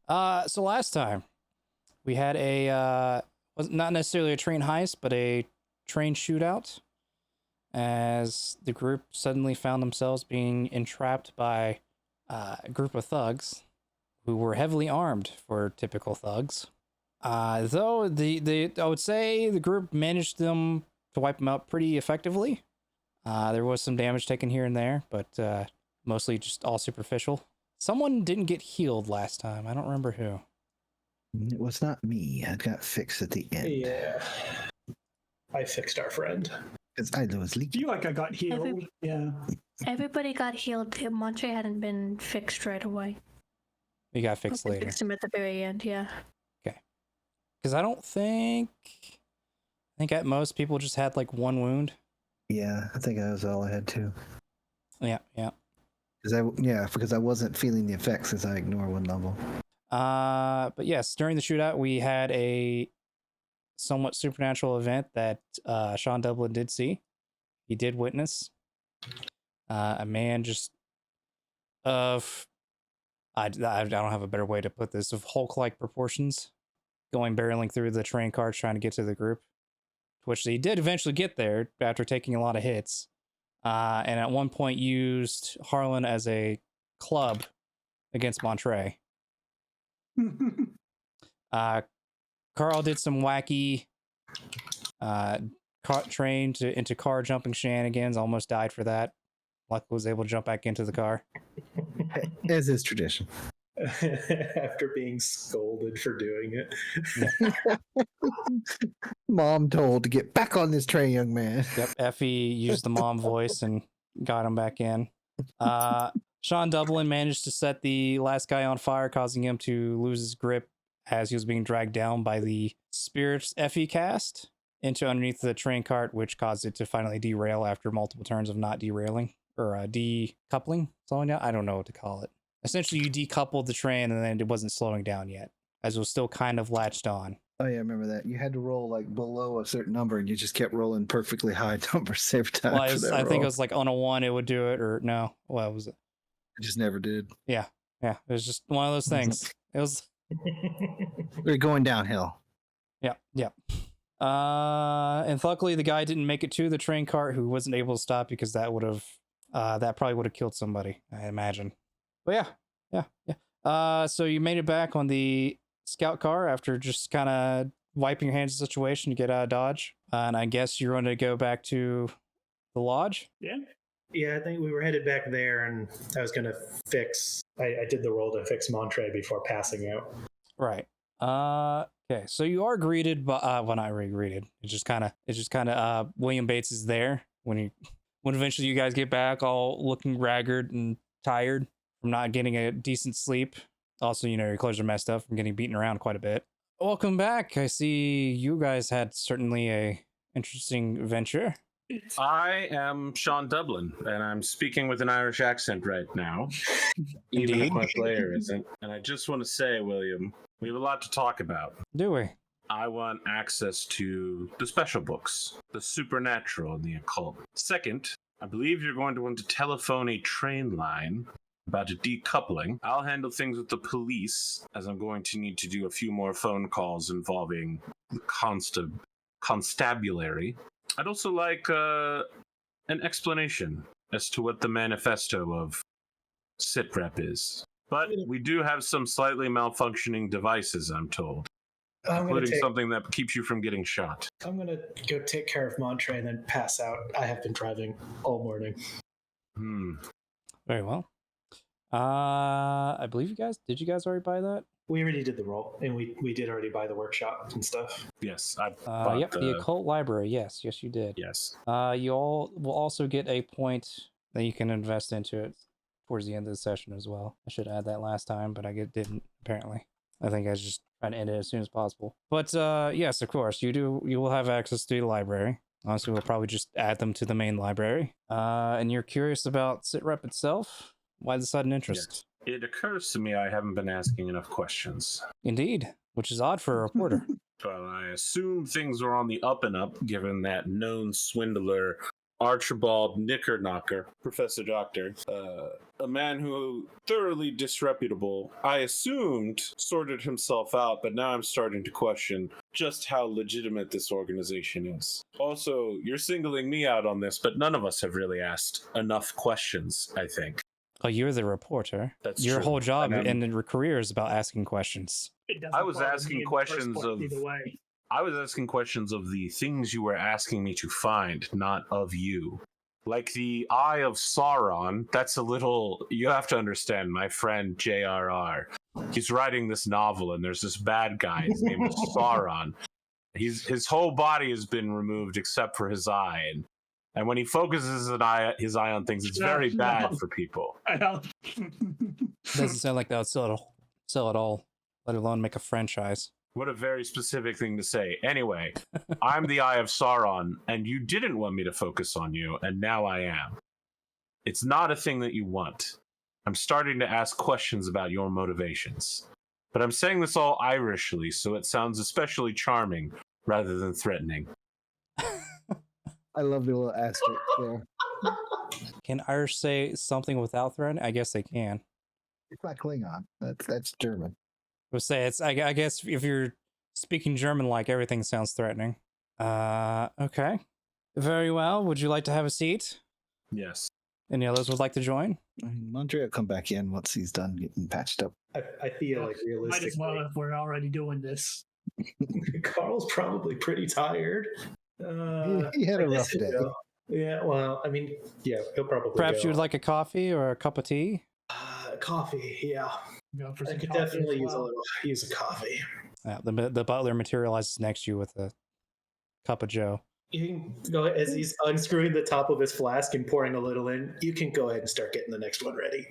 So last time we had a was not necessarily a train heist, but a train shootout, as the group suddenly found themselves being entrapped by a group of thugs who were heavily armed for typical thugs. Though the I would say the group managed to wipe them out pretty effectively. There was some damage taken here and there, but mostly just all superficial. Someone didn't get healed last time. I don't remember who. It was not me. I got fixed at the end. Yeah. I fixed our friend. Because I was I leaking. feel like I got healed. Yeah. Everybody got healed. Montre hadn't been fixed right away. We got fixed I later. fixed him at the very end, yeah. Okay. Because I think at most people just had like one wound. Yeah, I think that was all I had too. Yeah. Because I wasn't feeling the effects as I ignore one level. But yes, during the shootout, we had a somewhat supernatural event that Sean Dublin did see. He did witness a man just I don't have a better way to put this, of Hulk-like proportions, going barreling through the train cars trying to get to the group, which he did eventually get there after taking a lot of hits. And at one point used Harlen as a club against Montre. Carl did some wacky train into car jumping shenanigans, almost died for that. Luckily was able to jump back into the car. As is tradition. After being scolded for doing it. Mom told to get back on this train, young man. Yep, Effie used the mom voice and got him back in. Sean Dublin managed to set the last guy on fire, causing him to lose his grip as he was being dragged down by the spirits Effie cast into underneath the train cart, which caused it to finally derail after multiple turns of not derailing, or decoupling. Slowing down? I don't know what to call it. Essentially, you decoupled the train and then it wasn't slowing down yet, as it was still kind of latched on. Oh yeah, I remember that. You had to roll like below a certain number, and you just kept rolling perfectly high numbers every time. Well, I think it was like on a 1 it would do it, or no. What was it? It just never did. Yeah. It was just one of those things. It was. We're going downhill. Yeah. And luckily the guy didn't make it to the train cart, who wasn't able to stop, because that probably would have killed somebody, I imagine. But yeah. So you made it back on the scout car after just kind of wiping your hands of the situation to get out of Dodge. And I guess you're going to go back to the lodge? Yeah. Yeah, I think we were headed back there, and I was going to fix... I did the roll to fix Montre before passing out. Right. Okay, so you are greeted by... well, not really greeted. It's just kind of William Bates is there when eventually you guys get back, all looking ragged and tired from not getting a decent sleep. Also, your clothes are messed up from getting beaten around quite a bit. Welcome back. I see you guys had certainly a interesting venture. I am Sean Dublin, and I'm speaking with an Irish accent right now. Even if my player isn't. And I just want to say, William, we have a lot to talk about. Do we? I want access to the special books, the supernatural and the occult. Second, I believe you're going to want to telephone a train line about a decoupling. I'll handle things with the police, as I'm going to need to do a few more phone calls involving the constabulary. I'd also like an explanation as to what the manifesto of SITREP is. But we do have some slightly malfunctioning devices, I'm told. Including something that keeps you from getting shot. I'm going to go take care of Montre and then pass out. I have been driving all morning. Very well. I believe did you guys already buy that? We already did the roll, and we did already buy the workshop and stuff. Yes, I bought yep, the occult library. Yes, you did. Yes. You all will also get a point that you can invest into it towards the end of the session as well. I should add that last time, but I didn't, apparently. I think I was just trying to end it as soon as possible. But yes, of course, you will have access to the library. Honestly, we'll probably just add them to the main library. And you're curious about SITREP itself? Why the sudden interest? Yes. It occurs to me I haven't been asking enough questions. Indeed, which is odd for a reporter. Well, I assume things are on the up and up, given that known swindler Archibald Knickerknocker, Professor Doctor, a man who thoroughly disreputable, I assumed sorted himself out, but now I'm starting to question just how legitimate this organization is. Also, you're singling me out on this, but none of us have really asked enough questions, I think. Oh, you're the reporter. That's your true. whole job And and your career is about asking questions. It doesn't I was bother asking me in the first questions place of- either way. I was asking questions of the things you were asking me to find, not of you. Like the Eye of Sauron, that's a little... You have to understand, my friend J.R.R., he's writing this novel, and there's this bad guy, his name is Sauron. His whole body has been removed except for his eye, and when he focuses his eye on things, it's very bad for people. I don't. Doesn't sound like that would sell at all, let alone make a franchise. What a very specific thing to say. Anyway, I'm the Eye of Sauron, and you didn't want me to focus on you, and now I am. It's not a thing that you want. I'm starting to ask questions about your motivations. But I'm saying this all Irishly, so it sounds especially charming rather than threatening. I love the little asterisk there. Can Irish say something without threat? I guess they can. It's not Klingon. That's German. I would say it's. I guess if you're speaking German, like everything sounds threatening. Okay. Very well. Would you like to have a seat? Yes. Any others would like to join? Montre will come back in once he's done getting patched up. I feel like Might realistically, as well if we're already doing this. Carl's probably pretty tired. He had a I guess rough he'll day. go. Yeah, well, I mean, yeah, he'll probably Perhaps go. you would like a coffee or a cup of tea? Coffee, yeah. Go for I some could coffee definitely as well. use a coffee. The butler materializes next to you with a cup of Joe. You can go as he's unscrewing the top of his flask and pouring a little in. You can go ahead and start getting the next one ready.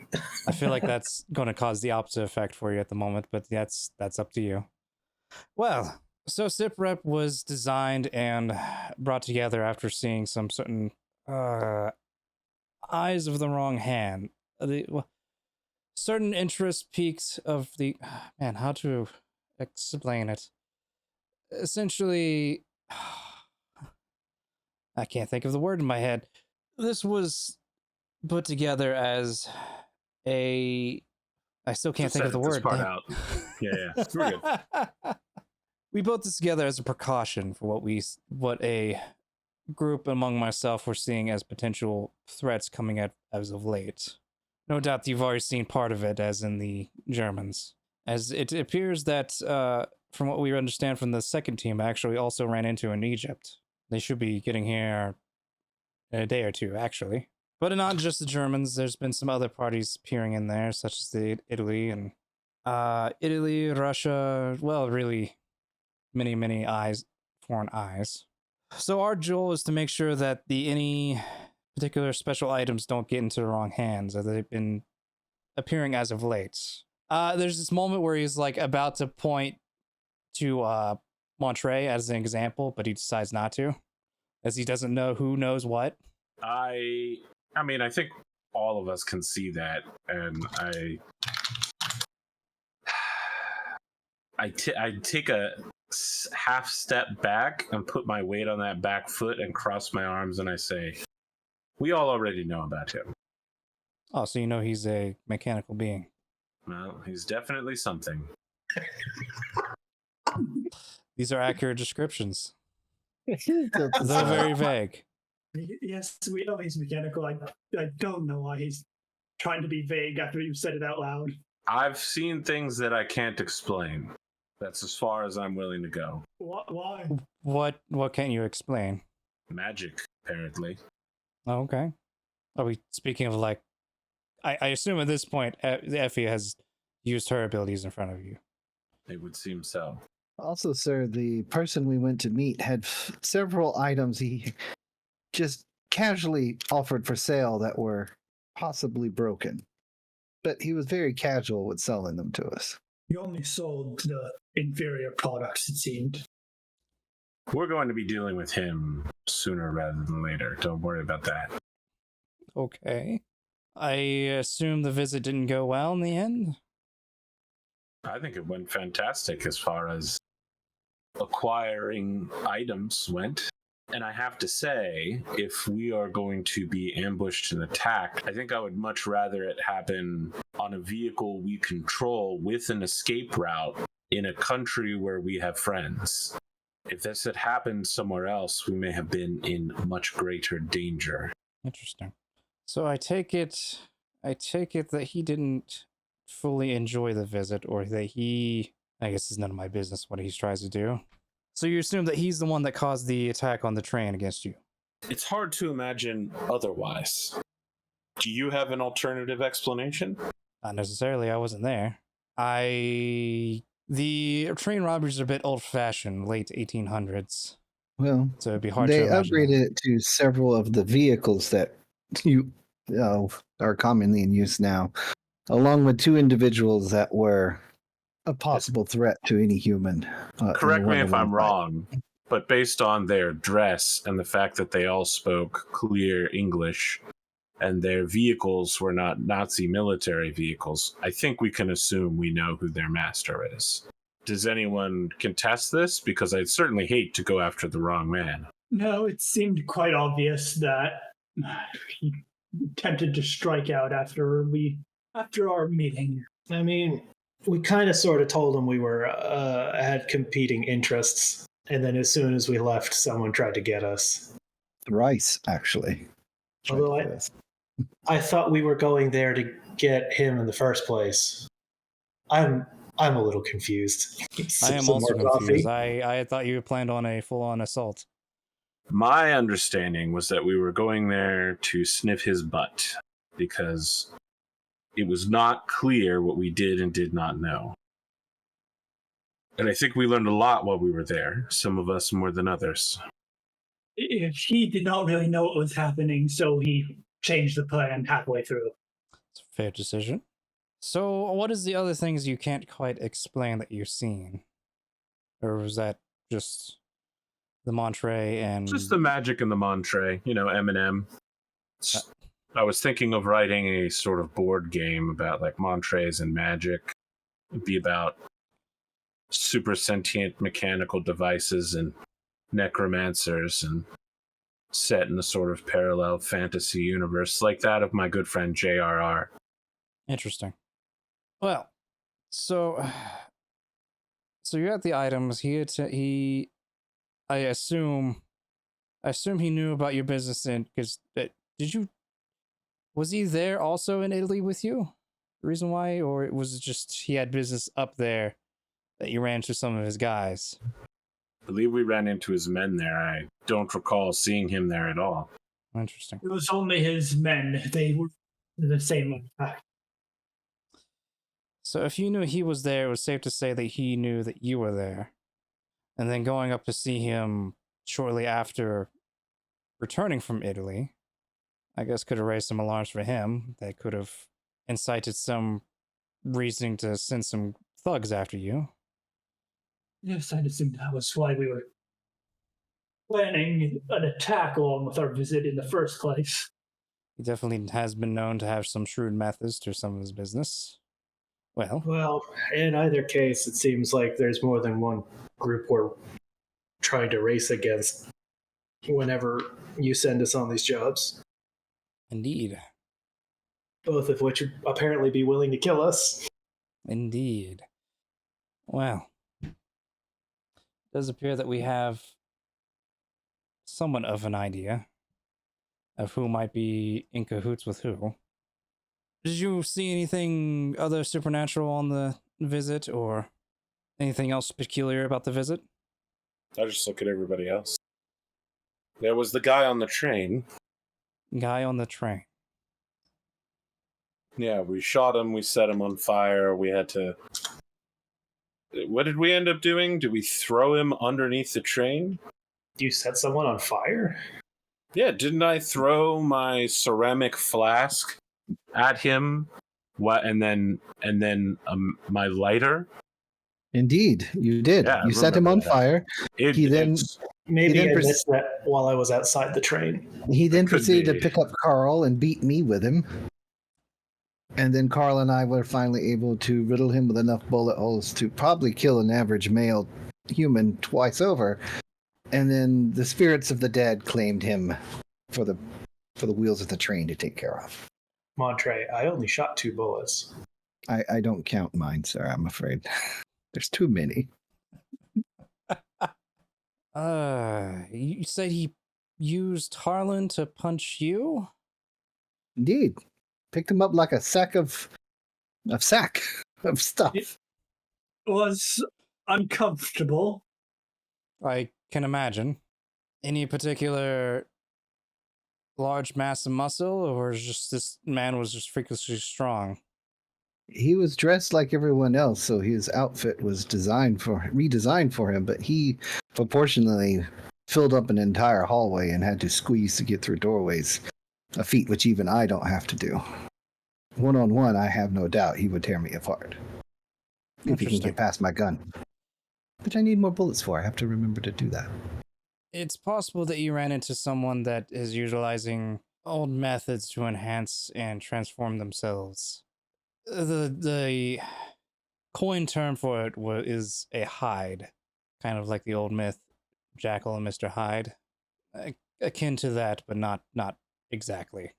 I feel like that's going to cause the opposite effect for you at the moment, but that's up to you. Well, so SIPREP was designed and brought together after seeing some certain eyes of the wrong hand. Certain interest peaks of the... Man, how to explain it? Essentially... I can't think of the word in my head. This was put together as a... I still can't think of the Just word. edit this part damn. out. Yeah, we're good. We built this together as a precaution for what a group among myself were seeing as potential threats coming at as of late. No doubt you've already seen part of it, as in the Germans. As it appears that, from what we understand from the second team, actually also ran into in Egypt. They should be getting here in a day or two, actually. But not just the Germans, there's been some other parties appearing in there, such as Italy and Italy, Russia, well, really many foreign eyes. So our goal is to make sure that any particular special items don't get into the wrong hands, as they've been appearing as of late. There's this moment where he's like about to point to Montre as an example, but he decides not to, as he doesn't know who knows what. I mean, I think all of us can see that, and I take a half step back and put my weight on that back foot and cross my arms, and I say, we all already know about him. Oh, so you know he's a mechanical being. Well, he's definitely something. These are accurate descriptions, That's though very vague. Yes, we know he's mechanical. I don't know why he's trying to be vague after you said it out loud. I've seen things that I can't explain. That's as far as I'm willing to go. Why? What can you explain? Magic, apparently. Oh, okay. Are we speaking of like... I assume at this point, Effie has used her abilities in front of you. It would seem so. Also, sir, the person we went to meet had several items he just casually offered for sale that were possibly broken. But he was very casual with selling them to us. You only sold the inferior products, it seemed. We're going to be dealing with him sooner rather than later. Don't worry about that. Okay. I assume the visit didn't go well in the end? I think it went fantastic as far as acquiring items went. And I have to say, if we are going to be ambushed and attacked, I think I would much rather it happen on a vehicle we control with an escape route in a country where we have friends. If this had happened somewhere else, we may have been in much greater danger. Interesting. So I take it that he didn't fully enjoy the visit, or that I guess it's none of my business what he tries to do. So you assume that he's the one that caused the attack on the train against you? It's hard to imagine otherwise. Do you have an alternative explanation? Not necessarily. I wasn't there. The train robberies are a bit old-fashioned, late 1800s. Well, So it'd be hard they to imagine. upgraded it to several of the vehicles that are commonly in use now, along with 2 individuals that were a possible threat to any human. Correct me if I'm wrong, but based on their dress and the fact that they all spoke clear English and their vehicles were not Nazi military vehicles, I think we can assume we know who their master is. Does anyone contest this? Because I'd certainly hate to go after the wrong man. No, it seemed quite obvious that he attempted to strike out after our meeting. I mean, we kind of sort of told him we were had competing interests, and then as soon as we left, someone tried to get us. Thrice, actually. Although I thought we were going there to get him in the first place. I'm a little confused. I am Some also more coffee. confused. I thought you planned on a full-on assault. My understanding was that we were going there to sniff his butt because it was not clear what we did and did not know. And I think we learned a lot while we were there, some of us more than others. He did not really know what was happening, so he changed the plan halfway through. It's a fair decision. So what is the other things you can't quite explain that you've seen? Or was that just the Montre and... Just the magic in the Montre, Eminem. I was thinking of writing a sort of board game about like Montres and magic. It'd be about super sentient mechanical devices and necromancers, and set in a sort of parallel fantasy universe like that of my good friend J.R.R. Interesting. Well, so you got the items. I assume he knew about your business, and because was he there also in Italy with you? The reason why, or was it just he had business up there that you ran into some of his guys? I believe we ran into his men there. I don't recall seeing him there at all. Interesting. It was only his men. They were the same. So if you knew he was there, it was safe to say that he knew that you were there. And then going up to see him shortly after returning from Italy, I guess could have raised some alarms for him. That could have incited some reasoning to send some thugs after you. Yes, I'd assume that was why we were planning an attack along with our visit in the first place. He definitely has been known to have some shrewd methods to some of his business. Well, in either case, it seems like there's more than one group we're trying to race against whenever you send us on these jobs. Indeed. Both of which would apparently be willing to kill us. Indeed. Well, it does appear that we have somewhat of an idea of who might be in cahoots with who. Did you see anything other supernatural on the visit, or anything else peculiar about the visit? I just look at everybody else. There was the guy on the train. Guy on the train. Yeah, we shot him, we set him on fire, we had to... What did we end up doing? Did we throw him underneath the train? You set someone on fire? Yeah, didn't I throw my ceramic flask at him? What? And then my lighter? Indeed, you did. Yeah, I you set him on remember that. fire. He then Maybe then I missed that while I was outside the train. He then Could proceeded be. to pick up Carl and beat me with him. And then Carl and I were finally able to riddle him with enough bullet holes to probably kill an average male human twice over. and then the spirits of the dead claimed him for the wheels of the train to take care of. Montre, I only shot 2 bullets. I don't count mine, sir, I'm afraid. There's too many. You said he used Harlen to punch you? Indeed. Picked him up like a sack of stuff. It was uncomfortable. I can imagine. Any particular large mass of muscle, or is just this man was just freakishly strong? He was dressed like everyone else, so his outfit was redesigned for him, but he proportionally filled up an entire hallway and had to squeeze to get through doorways, a feat which even I don't have to do. One-on-one, I have no doubt he would tear me apart. If he can get past my gun. Which I need more bullets for. I have to remember to do that. It's possible that you ran into someone that is utilizing old methods to enhance and transform themselves. The coin term for it is a hide, kind of like the old myth Jackal and Mr. Hyde, akin to that, but not exactly.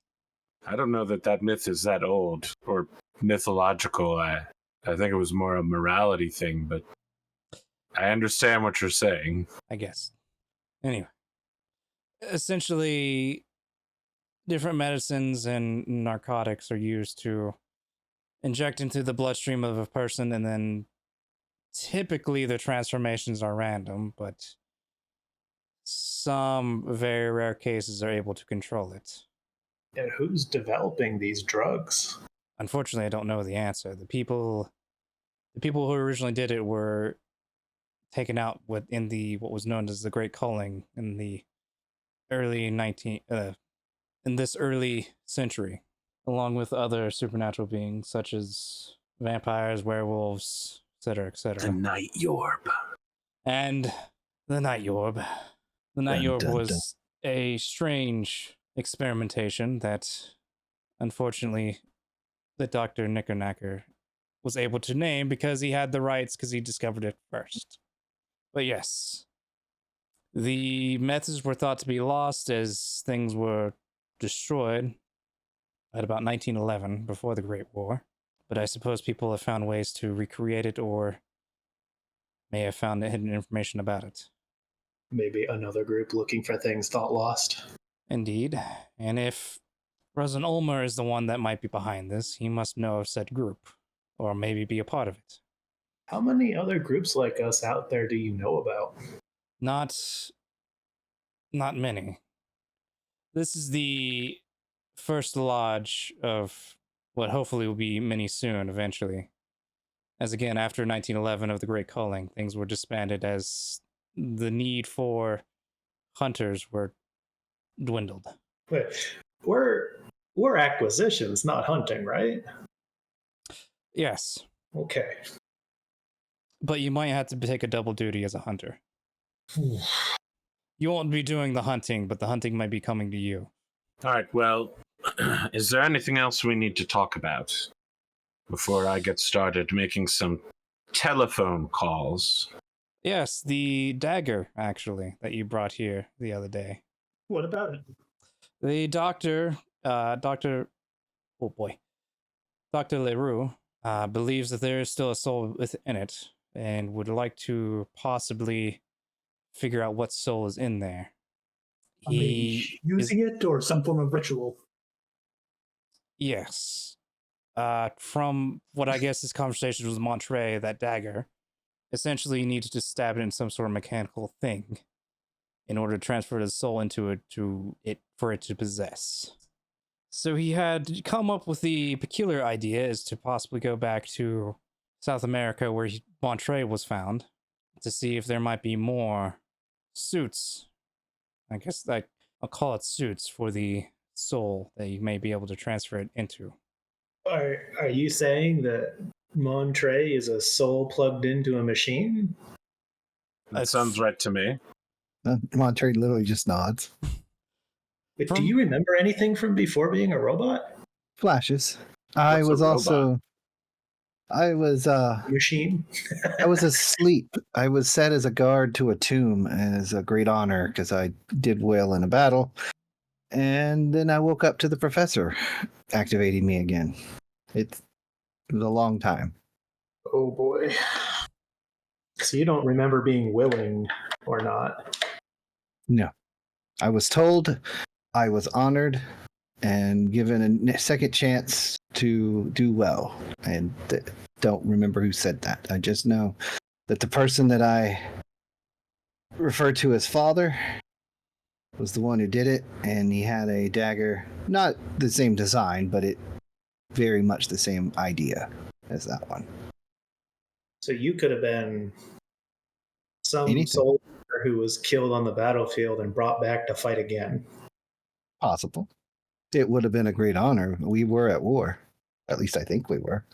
I don't know that myth is that old or mythological. I think it was more a morality thing, but I understand what you're saying. I guess. Anyway, essentially, different medicines and narcotics are used to inject into the bloodstream of a person, and then typically the transformations are random, but some very rare cases are able to control it. And who's developing these drugs? Unfortunately, I don't know the answer. The people who originally did it were taken out in what was known as the Great Culling in the early in this early century, along with other supernatural beings such as vampires, werewolves, etc., etc. The Night Yorb. And the Night Yorb. The Night Yorb was a strange experimentation that, unfortunately, the Dr. Knickerknacker was able to name because he had the rights because he discovered it first. But yes, the methods were thought to be lost as things were destroyed at about 1911, before the Great War. But I suppose people have found ways to recreate it, or may have found hidden information about it. Maybe another group looking for things thought lost. Indeed. And if Rosen Ulmer is the one that might be behind this, he must know of said group, or maybe be a part of it. How many other groups like us out there do you know about? Not many. This is the first lodge of what hopefully will be many soon, eventually. As again, after 1911 of the Great Culling, things were disbanded as the need for hunters were dwindled. Wait, we're acquisitions, not hunting, right? Yes, Okay. but you might have to take a double duty as a hunter. You won't be doing the hunting, but the hunting might be coming to you. All right, well, is there anything else we need to talk about before I get started making some telephone calls? Yes, the dagger, actually, that you brought here the other day. What about it? The Dr. Leroux believes that there is still a soul within it and would like to possibly figure out what soul is in there. Maybe using it or some form of ritual. Yes. From what I guess his conversations with Montre, that dagger, essentially you need to just stab it in some sort of mechanical thing in order to transfer the soul into it for it to possess. So he had come up with the peculiar idea is to possibly go back to South America where Montre was found to see if there might be more suits. I guess I'll call it suits for the soul that you may be able to transfer it into. Are you saying that Montre is a soul plugged into a machine? That sounds right to me. Montre literally just nods. But do you remember anything from before being a robot? Flashes. What's I was a also... I was Machine. I was asleep. I was set as a guard to a tomb as a great honor because I did well in a battle. And then I woke up to the professor activating me again. It was a long time. Oh boy. So you don't remember being willing or not? No. I was told, I was honored, and given a second chance to do well. And don't remember who said that. I just know that the person that I referred to as father was the one who did it, and he had a dagger, not the same design, but it very much the same idea as that one. So you could have been some Anything. soldier who was killed on the battlefield and brought back to fight again. Possible. It would have been a great honor. We were at war. At least I think we were.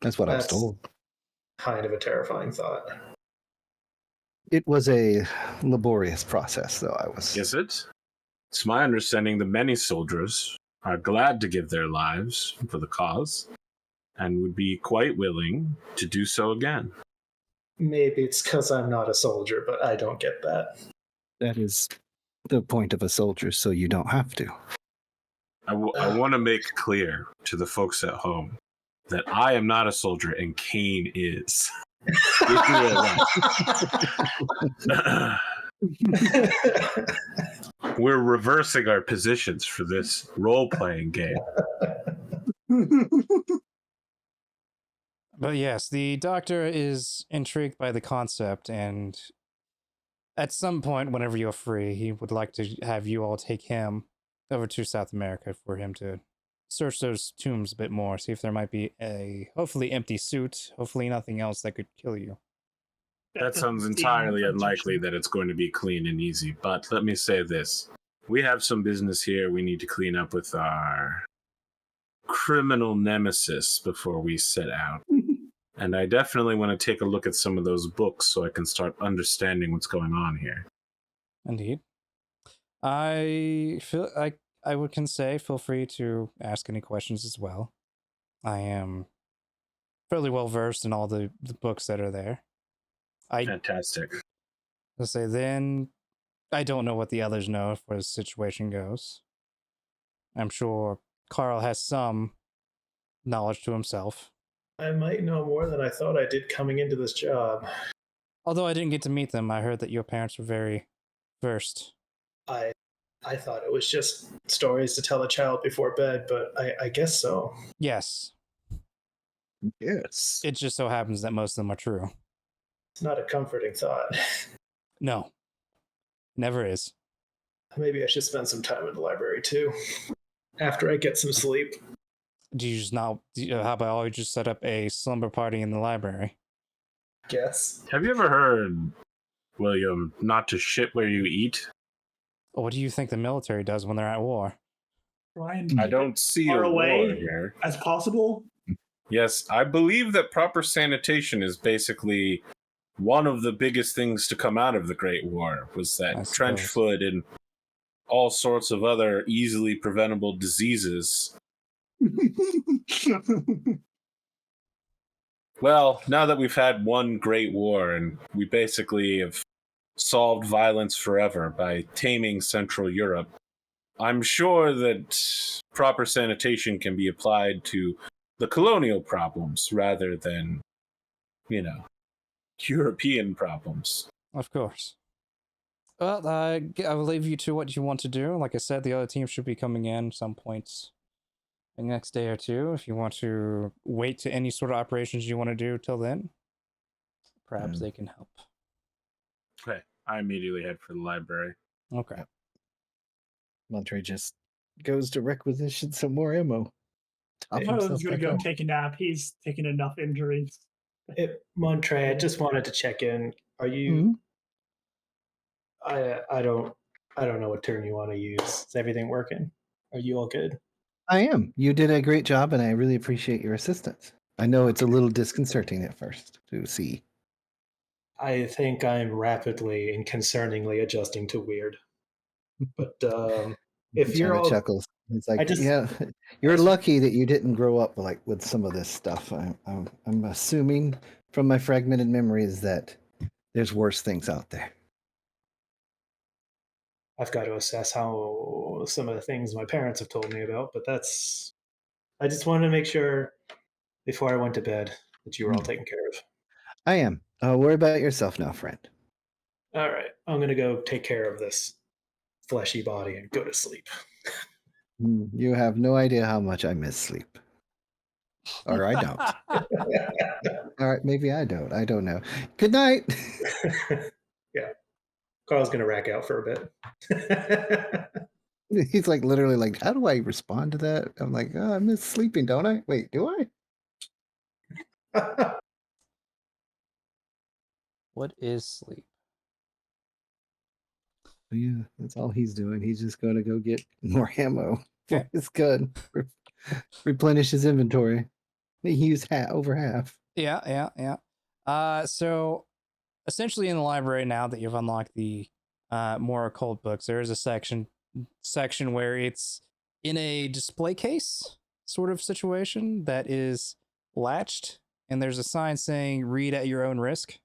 That's what I was That's told. kind of a terrifying thought. It was a laborious process, though. I was. Is it? It's my understanding that many soldiers are glad to give their lives for the cause and would be quite willing to do so again. Maybe it's because I'm not a soldier, but I don't get that. That is the point of a soldier, so you don't have to. I want to make clear to the folks at home that I am not a soldier and Kain is. We're reversing our positions for this role-playing game. But yes, the doctor is intrigued by the concept, and at some point, whenever you're free, he would like to have you all take him over to South America for him to search those tombs a bit more, see if there might be a hopefully empty suit, hopefully nothing else that could kill you. That sounds entirely unlikely that it's going to be clean and easy, but let me say this. We have some business here we need to clean up with our criminal nemesis before we set out. And I definitely want to take a look at some of those books so I can start understanding what's going on here. Indeed. I can say feel free to ask any questions as well. I am fairly well versed in all the books that are there. Fantastic. Let's say then I don't know what the others know as far as the situation goes. I'm sure Carl has some knowledge to himself. I might know more than I thought I did coming into this job. Although I didn't get to meet them, I heard that your parents were very versed. I thought it was just stories to tell a child before bed, but I guess so. Yes. Yes. It just so happens that most of them are true. It's not a comforting thought. No. Never is. Maybe I should spend some time in the library too. After I get some sleep. Do you just not? How about all you just set up a slumber party in the library? Guess. Have you ever heard, William, not to shit where you eat? What do you think the military does when they're at war? Try and I don't see far a away war here. as possible. Yes, I believe that proper sanitation is basically one of the biggest things to come out of the Great War, was I that suppose. trench foot and all sorts of other easily preventable diseases. Well, now that we've had one great war and we basically have solved violence forever by taming Central Europe, I'm sure that proper sanitation can be applied to the colonial problems rather than, European problems. Of course. Well, I will leave you to what you want to do. Like I said, the other team should be coming in some points the next day or two. If you want to wait to any sort of operations you want to do till then, perhaps they can help. Okay, I immediately head for the library. Okay. Montre just goes to requisition some more ammo. Top Harlen's himself gonna back go up. take a nap. He's taken enough injuries. Montre, I just wanted to check in. Are you? Mhm. I don't know what term you want to use. Is everything working? Are you all good? I am. You did a great job, and I really appreciate your assistance. I know it's a little disconcerting at first to see. I think I'm rapidly and concerningly adjusting to weird. But if He you're kinda all chuckles. It's like, I just- yeah, you're lucky that you didn't grow up like with some of this stuff. I'm assuming from my fragmented memories that there's worse things out there. I've got to assess how some of the things my parents have told me about, but I just wanted to make sure before I went to bed that you were all taken care of. I am. Worry about yourself now, friend. All right, I'm gonna go take care of this fleshy body and go to sleep. You have no idea how much I miss sleep. Or I don't. All right, maybe I don't. I don't know. Good night. Yeah, Carl's gonna rack out for a bit. He's like literally like, how do I respond to that? I'm like, oh, I miss sleeping, don't I? Wait, do I? What is sleep? Yeah, that's all he's doing. He's just going to go get more ammo for Okay. his gun, replenish his inventory. He used over half. Yeah. So essentially in the library, now that you've unlocked the more occult books, there is a section where it's in a display case sort of situation that is latched, and there's a sign saying "Read at your own risk."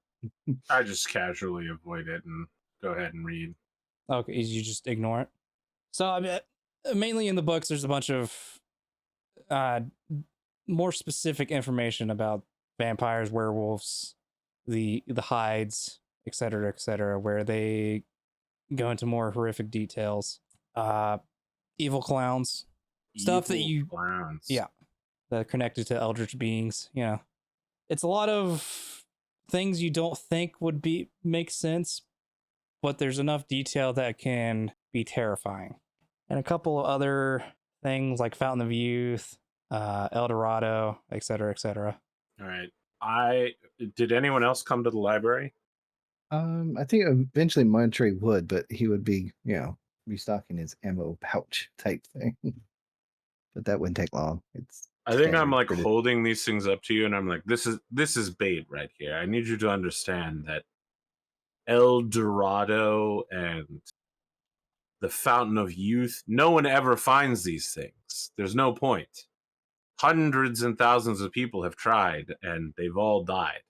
I just casually avoid it and go ahead and read. Okay, you just ignore it. So I mean, mainly in the books, there's a bunch of more specific information about vampires, werewolves, the hides, etc., where they go into more horrific details. Evil clowns, stuff that Evil you clowns. yeah, that are connected to eldritch beings. You know, it's a lot of things you don't think would make sense, but there's enough detail that can be terrifying. And a couple of other things like Fountain of Youth, El Dorado, etc. All right. Did anyone else come to the library? I think eventually Montre would, but he would be, restocking his ammo pouch type thing. But that wouldn't take long. I think I'm standard like for the- holding these things up to you, and I'm like, this is bait right here. I need you to understand that El Dorado and the Fountain of Youth, no one ever finds these things. There's no point. Hundreds and thousands of people have tried, and they've all died.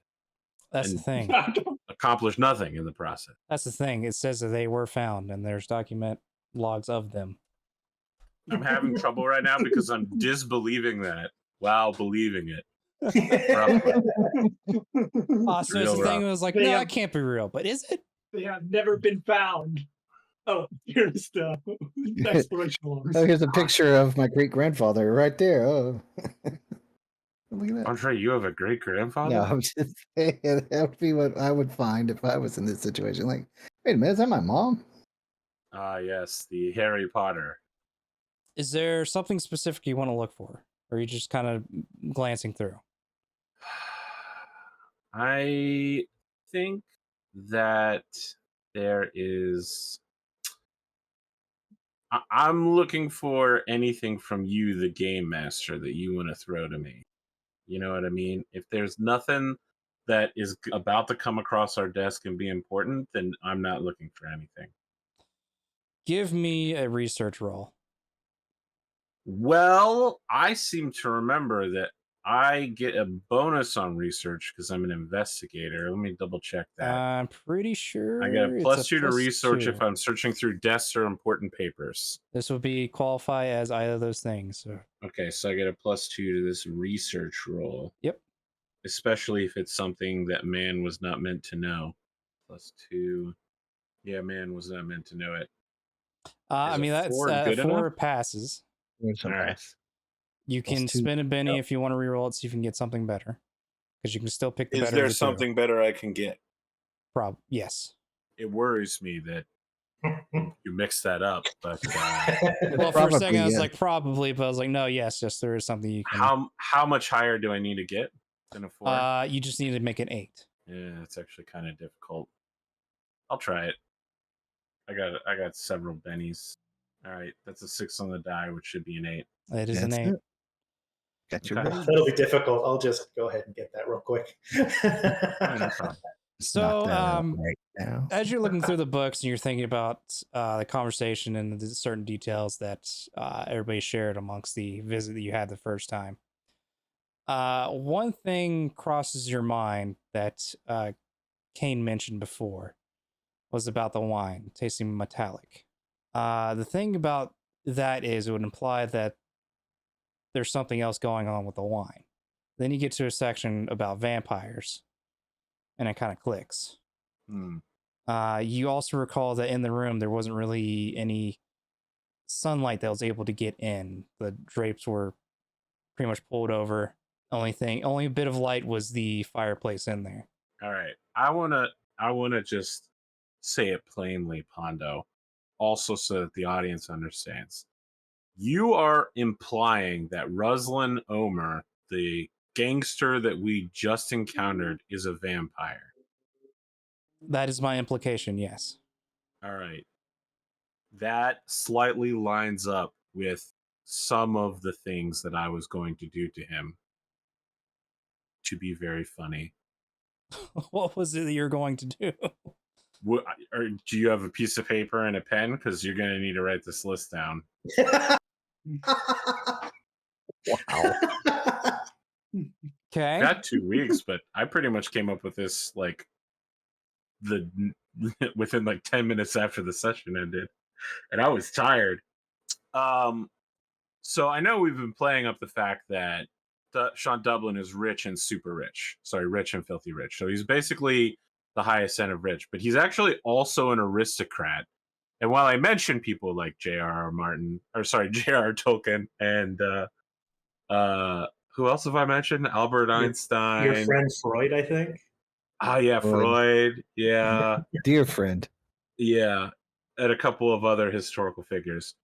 That's the And- thing. Accomplished nothing in the process. That's the thing. It says that they were found, and there's document logs of them. I'm having trouble right now because I'm disbelieving that while believing it. So real the thing rough. was like, They no, have- that can't be real. But is it? They have never been found. Oh, here's the exploration logs. Oh, here's a picture of my great grandfather right there. Oh, look at that. Montre, you have a great grandfather? No, I'm just saying that would be what I would find if I was in this situation. Like, wait a minute, is that my mom? Ah, yes, the Harry Potter. Is there something specific you want to look for? Or are you just kind of glancing through? I think that there is. I'm looking for anything from you, the game master, that you want to throw to me. You know what I mean? If there's nothing that is about to come across our desk and be important, then I'm not looking for anything. Give me a research roll. Well, I seem to remember that I get a bonus on research because I'm an investigator. Let me double check that. I'm pretty sure I get a it's plus 2 to plus research 2. if I'm searching through desks or important papers. This would be qualify as either of those things. So. Okay, so I get a plus 2 to this research roll. Yep. Especially if it's something that man was not meant to know. Plus 2. Yeah, man was not meant to know it. I Is mean, a that's 4 good 4 enough? passes. Where's All right. else? You Plus can 2. spin a Benny Yep. if you want to reroll it, see if you can get something better. Because you can still pick the Is better. there of the two. something better I can get? Yes. It worries me that you mixed that up, but Well, for a Probably, second, I was yeah. like, probably, but I was like, no, yes, there is something you can. how much higher do I need to get than a 4? You just need to make an 8. Yeah, it's actually kind of difficult. I'll try it. I got several bennies. All right, that's a 6 on the die, which should be an 8. It is an That's 8. it. Got your Okay. raise. That'll be difficult. I'll just go ahead and get that real quick. Yeah, no problem. So, right now. as you're looking through the books and you're thinking about the conversation and the certain details that everybody shared amongst the visit that you had the first time, one thing crosses your mind that Kain mentioned before was about the wine tasting metallic. The thing about that is it would imply that there's something else going on with the wine. Then you get to a section about vampires, and it kind of clicks. You also recall that in the room there wasn't really any sunlight that was able to get in. The drapes were pretty much pulled over. Only bit of light was the fireplace in there. All right. I wanna just say it plainly, Pondo, also so that the audience understands. You are implying that Ruslan Omer, the gangster that we just encountered, is a vampire. That is my implication, yes. All right. That slightly lines up with some of the things that I was going to do to him to be very funny. What was it that you're going to do? Or do you have a piece of paper and a pen? Because you're going to need to write this list down. Wow. Okay. Got 2 weeks, but I pretty much came up with this like within like 10 minutes after the session ended, and I was tired. So I know we've been playing up the fact that Sean Dublin is rich and super rich. Sorry, rich and filthy rich. So he's basically the highest end of rich, but he's actually also an aristocrat. And while I mentioned people like J.R.R. Tolkien, and who else have I mentioned? Albert Einstein. Your friend Freud, I think. Oh yeah, Freud. Yeah, Dear friend. yeah, and a couple of other historical figures.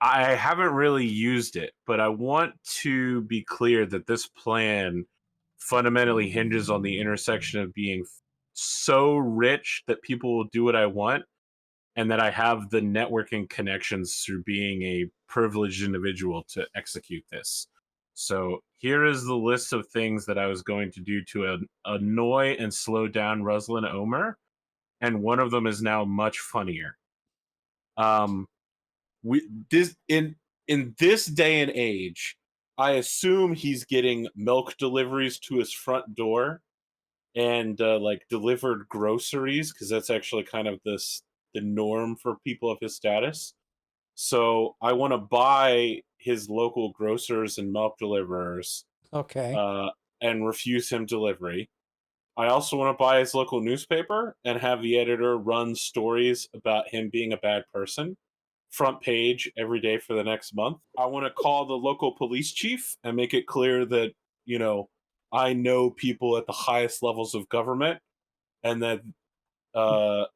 I haven't really used it, but I want to be clear that this plan fundamentally hinges on the intersection of being so rich that people will do what I want, and that I have the networking connections through being a privileged individual to execute this. So here is the list of things that I was going to do to annoy and slow down Ruslan Omer, and one of them is now much funnier. In this day and age, I assume he's getting milk deliveries to his front door and like delivered groceries, because that's actually kind of the norm for people of his status. So I want to buy his local grocers and milk deliverers, Okay. and refuse him delivery. I also want to buy his local newspaper and have the editor run stories about him being a bad person, front page every day for the next month. I want to call the local police chief and make it clear that, I know people at the highest levels of government, and that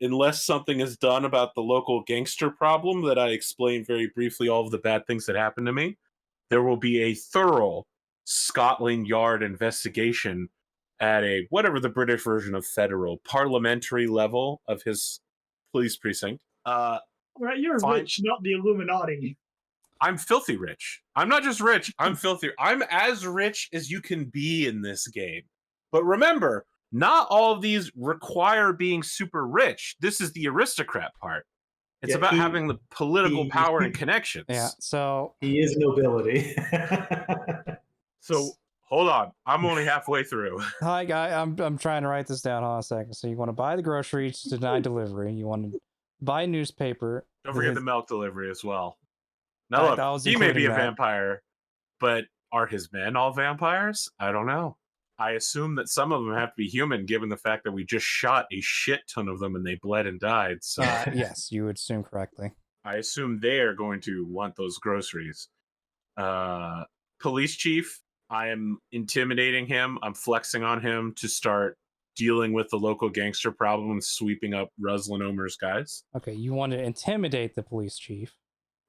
unless something is done about the local gangster problem that I explained very briefly all of the bad things that happened to me, there will be a thorough Scotland Yard investigation at a whatever the British version of federal parliamentary level of his police precinct. Right, you're Fine. rich, not the Illuminati. I'm filthy rich. I'm not just rich, I'm filthy. I'm as rich as you can be in this game. But remember, not all of these require being super rich. This is the aristocrat part. It's about having the political power and connections. Yeah. So He is nobility. So hold on, I'm only halfway through. hi, guy. I'm trying to write this down. Hold on a second. So you want to buy the groceries to deny delivery. You want to buy a newspaper. Don't forget the milk delivery as well. Now Alright, I look, was he may be including a that. vampire, but are his men all vampires? I don't know. I assume that some of them have to be human, given the fact that we just shot a shit ton of them and they bled and died. So Yes, you would assume correctly. I assume they are going to want those groceries. Police chief, I am intimidating him. I'm flexing on him to start dealing with the local gangster problem and sweeping up Ruslan Omer's guys. Okay, you want to intimidate the police chief.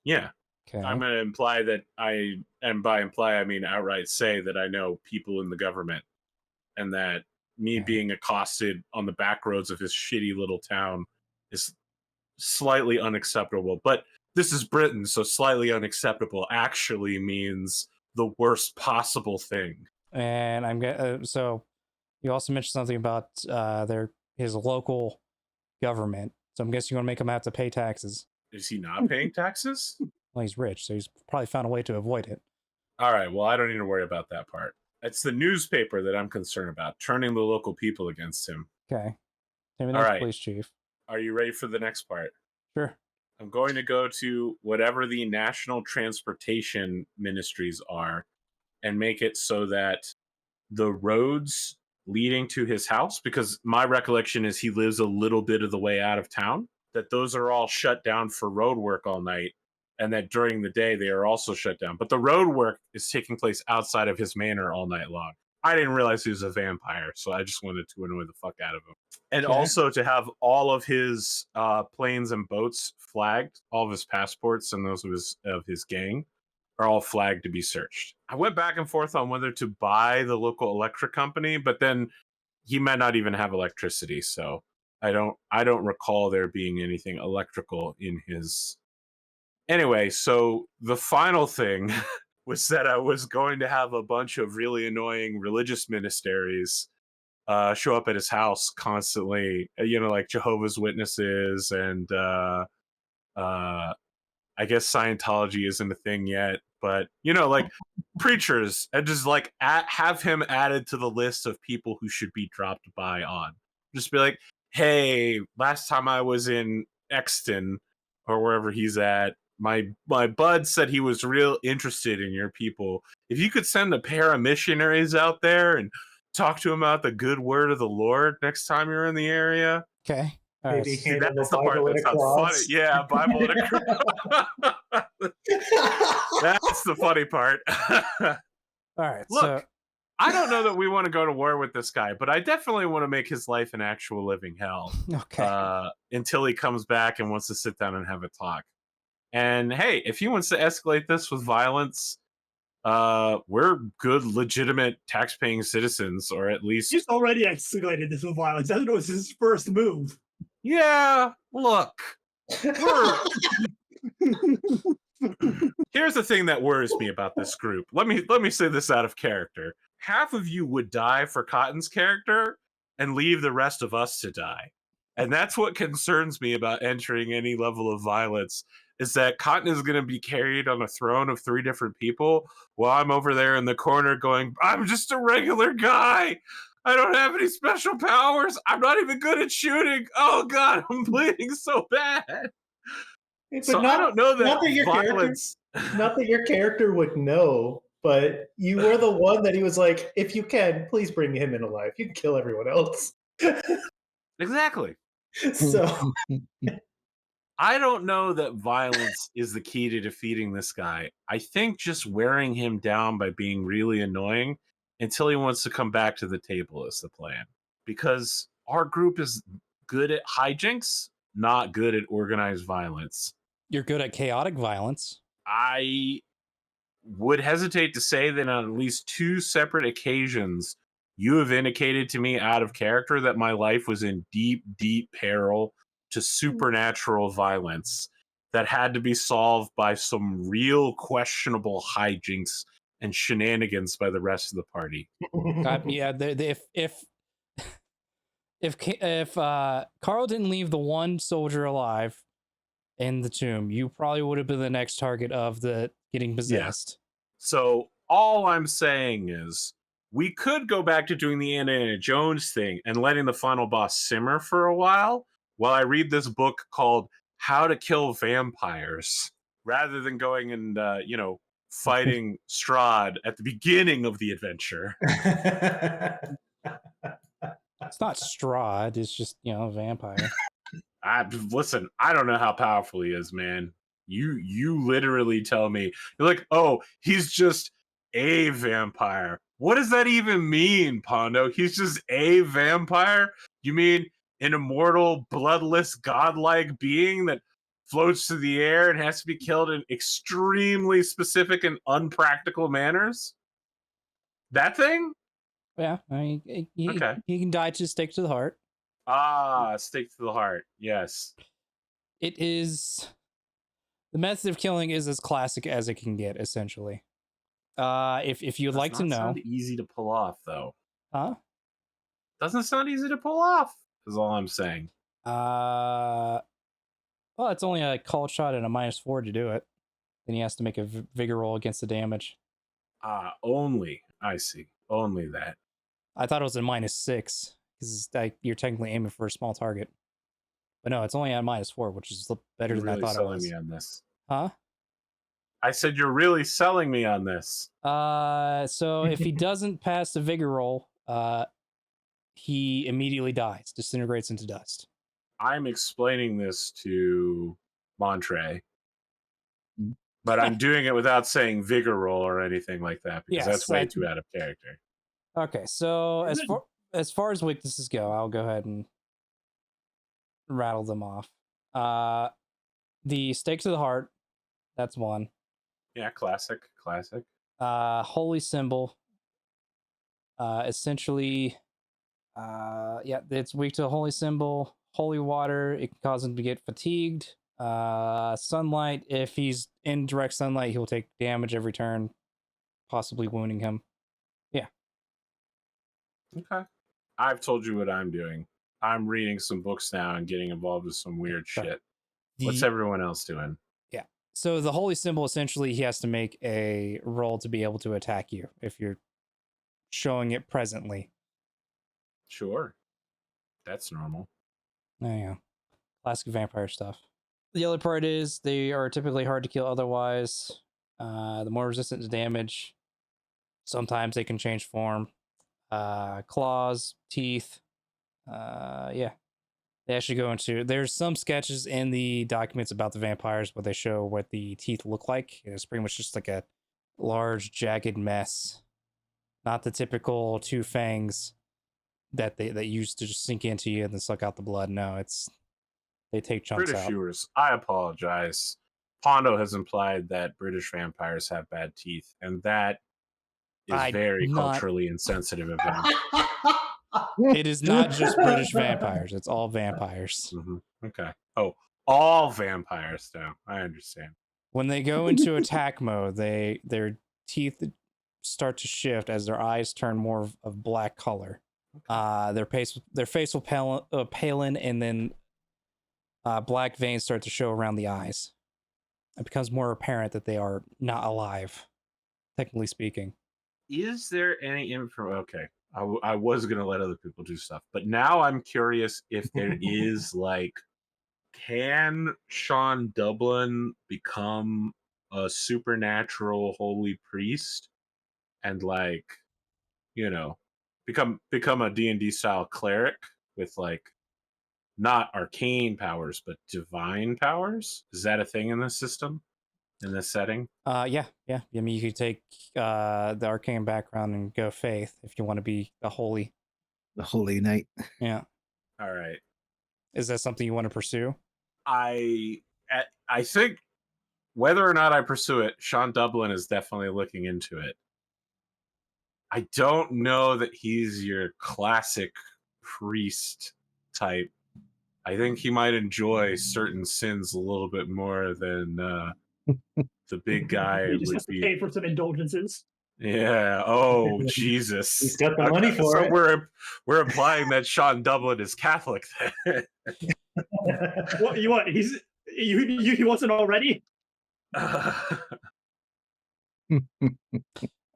Yeah. Okay. I'm going to imply that and by imply, I mean outright say that I know people in the government, and that me being accosted on the back roads of his shitty little town is slightly unacceptable. But this is Britain, so slightly unacceptable actually means the worst possible thing. And I'm so You also mentioned something about his local government. So I'm guessing you want to make him have to pay taxes. Is he not paying taxes? Well, he's rich, so he's probably found a way to avoid it. All right, well, I don't need to worry about that part. It's the newspaper that I'm concerned about, turning the local people against him. Okay. Maybe All that's right. police chief. Are you ready for the next part? Sure. I'm going to go to whatever the national transportation ministries are and make it so that the roads leading to his house, because my recollection is he lives a little bit of the way out of town, that those are all shut down for road work all night, and that during the day they are also shut down. But the road work is taking place outside of his manor all night long. I didn't realize he was a vampire, so I just wanted to annoy the fuck out of him. And also to have all of his planes and boats flagged, all of his passports and those of his gang are all flagged to be searched. I went back and forth on whether to buy the local electric company, but then he might not even have electricity, so I don't recall there being anything electrical in his. Anyway, so the final thing was that I was going to have a bunch of really annoying religious ministaries show up at his house constantly, like Jehovah's Witnesses and I guess Scientology isn't a thing yet, but like preachers, and just like have him added to the list of people who should be dropped by on. Just be like, hey, last time I was in Exton or wherever he's at, my bud said he was real interested in your people. If you could send a pair of missionaries out there and talk to him about the good word of the Lord next time you're in the area. Okay. All Maybe right. hand him That's a the part Bible and that a sounds funny. cross. Yeah, Bible and a cross. That's the funny part. All right. Look, so I don't know that we want to go to war with this guy, but I definitely want to make his life an actual living hell. okay. Until he comes back and wants to sit down and have a talk. And hey, if he wants to escalate this with violence, we're good, legitimate, tax-paying citizens, or at least He's already escalated this with violence. That was his first move. yeah. Look, here's the thing that worries me about this group. Let me say this out of character. Half of you would die for Cotton's character and leave the rest of us to die. And that's what concerns me about entering any level of violence, is that Cotton is going to be carried on a throne of 3 different people while I'm over there in the corner going, I'm just a regular guy. I don't have any special powers. I'm not even good at shooting. Oh, God, I'm bleeding so bad. But So I don't know that not that your violence... not that your character would know, but you were the one that he was like, if you can, please bring him in alive. You can kill everyone else. Exactly. So I don't know that violence is the key to defeating this guy. I think just wearing him down by being really annoying until he wants to come back to the table is the plan. Because our group is good at hijinks, not good at organized violence. You're good at chaotic violence. I would hesitate to say that on at least 2 separate occasions, you have indicated to me out of character that my life was in deep, deep peril to supernatural violence that had to be solved by some real questionable hijinks and shenanigans by the rest of the party. Yeah, if Carl didn't leave the one soldier alive in the tomb, you probably would have been the next target of the getting possessed. So all I'm saying is we could go back to doing the Indiana Jones thing and letting the final boss simmer for a while I read this book called How to Kill Vampires, rather than going and fighting Strahd at the beginning of the adventure. It's not Strahd, it's just, a vampire. Listen, I don't know how powerful he is, man. You literally tell me, you're like, oh, he's just a vampire. What does that even mean, Pondo? He's just a vampire? You mean an immortal, bloodless, godlike being that floats through the air and has to be killed in extremely specific and unpractical manners? That thing? Yeah, I mean, Okay. He can die to stake to the heart. Ah, stake to the heart. Yes. It is... The method of killing is as classic as it can get, essentially. If you'd like to know... Sound easy to pull off, though. Huh? Doesn't sound easy to pull off, is all I'm saying. Well, it's only a call shot and a -4 to do it. Then he has to make a vigor roll against the damage. Only. I see. Only that. I thought it was a -6 because you're technically aiming for a small target. But no, it's only at -4, which is better You're than really I thought it selling was. me on this. Huh? I said you're really selling me on this. So if he doesn't pass the vigor roll, he immediately dies, disintegrates into dust. I'm explaining this to Montre, Mm. but I'm doing it without saying vigor roll or anything like that because that's way too out of character. Okay, so as far as weaknesses go, I'll go ahead and rattle them off. The stakes of the heart, that's one. Yeah, classic. Holy symbol. Essentially, it's weak to a holy symbol. Holy water, it can cause him to get fatigued. Sunlight, if he's in direct sunlight, he'll take damage every turn, possibly wounding him. Yeah. Okay. I've told you what I'm doing. I'm reading some books now and getting involved with some weird shit. What's everyone else doing? Yeah. So the holy symbol, essentially, he has to make a roll to be able to attack you if you're showing it presently. Sure. That's normal. Oh, yeah. Classic vampire stuff. The other part is they are typically hard to kill otherwise. The more resistant to damage. Sometimes they can change form. Claws, teeth. Yeah. They actually go into... There's some sketches in the documents about the vampires where they show what the teeth look like. It's pretty much just like a large, jagged mess. Not the typical two fangs that used to just sink into you and then suck out the blood. No, it's... They take chunks British out. viewers, I apologize. Pondo has implied that British vampires have bad teeth, and that is very culturally insensitive of them. It is not just British vampires; it's all vampires. Mm-hmm. Okay. Oh, all vampires, though. I understand. When they go into attack mode, their teeth start to shift as their eyes turn more of black color. Their face will palen, and then black veins start to show around the eyes. It becomes more apparent that they are not alive, technically speaking. Is there any info? Okay, I was gonna let other people do stuff, but now I'm curious if there is can Sean Dublin become a supernatural holy priest and become a D&D style cleric with not arcane powers but divine powers? Is that a thing in this system, in this setting? Yeah. I mean, you could take the arcane background and go faith if you want to be the holy knight. Yeah. All right. Is that something you want to pursue? I think whether or not I pursue it, Sean Dublin is definitely looking into it. I don't know that he's your classic priest type. I think he might enjoy certain sins a little bit more than the big guy He just would has to be. pay for some indulgences. Yeah. Oh, Jesus. He's got the money for so it. we're implying that Sean Dublin is Catholic. What you want? He wasn't already.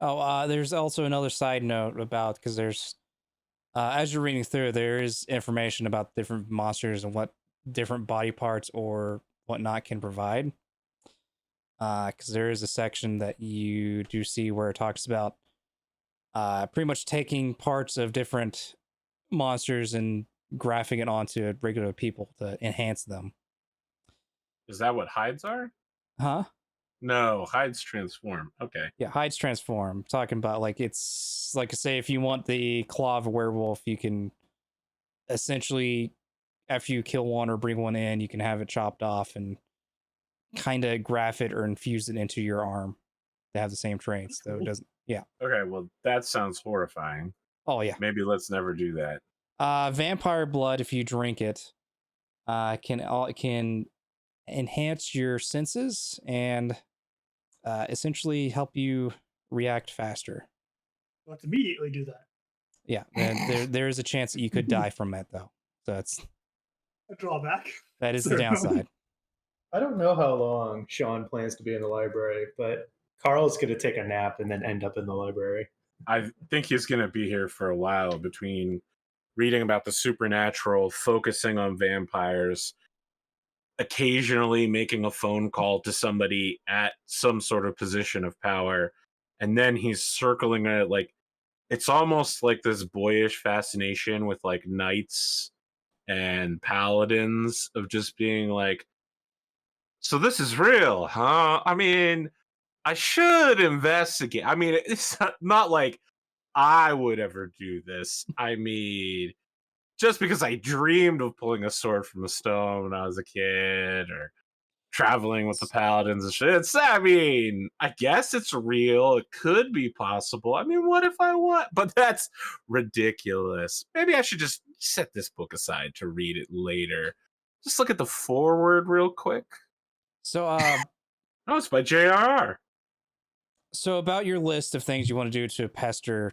There's also another side note about, because there's as you're reading through, there is information about different monsters and what different body parts or whatnot can provide. Because there is a section that you do see where it talks about pretty much taking parts of different monsters and graphing it onto regular people to enhance them. Is that what hides are? Huh? No, hides transform. Okay. Yeah, hides transform. I'm talking about it's like, say, if you want the claw of a werewolf, you can essentially, after you kill one or bring one in, you can have it chopped off and kind of graph it or infuse it into your arm to have the same traits. So it doesn't. Yeah. Okay. Well, that sounds horrifying. Oh yeah. Maybe let's never do that. Vampire blood, if you drink it, can enhance your senses and essentially help you react faster. Let's immediately do that. Yeah, there is a chance that you could die from it though. So A drawback. that is the Certainly. downside. I don't know how long Sean plans to be in the library, but Carl's going to take a nap and then end up in the library. I think he's going to be here for a while between reading about the supernatural, focusing on vampires, occasionally making a phone call to somebody at some sort of position of power, and then he's circling it like it's almost like this boyish fascination with like knights and paladins of just being like, so this is real, huh? I mean, I should investigate. I mean, it's not like I would ever do this. I mean, just because I dreamed of pulling a sword from a stone when I was a kid or traveling with the paladins and shit. I mean, I guess it's real. It could be possible. I mean, what if I want? But that's ridiculous. Maybe I should just set this book aside to read it later. Just look at the foreword real quick. So Oh, it's by J.R.R. so about your list of things you want to do to pester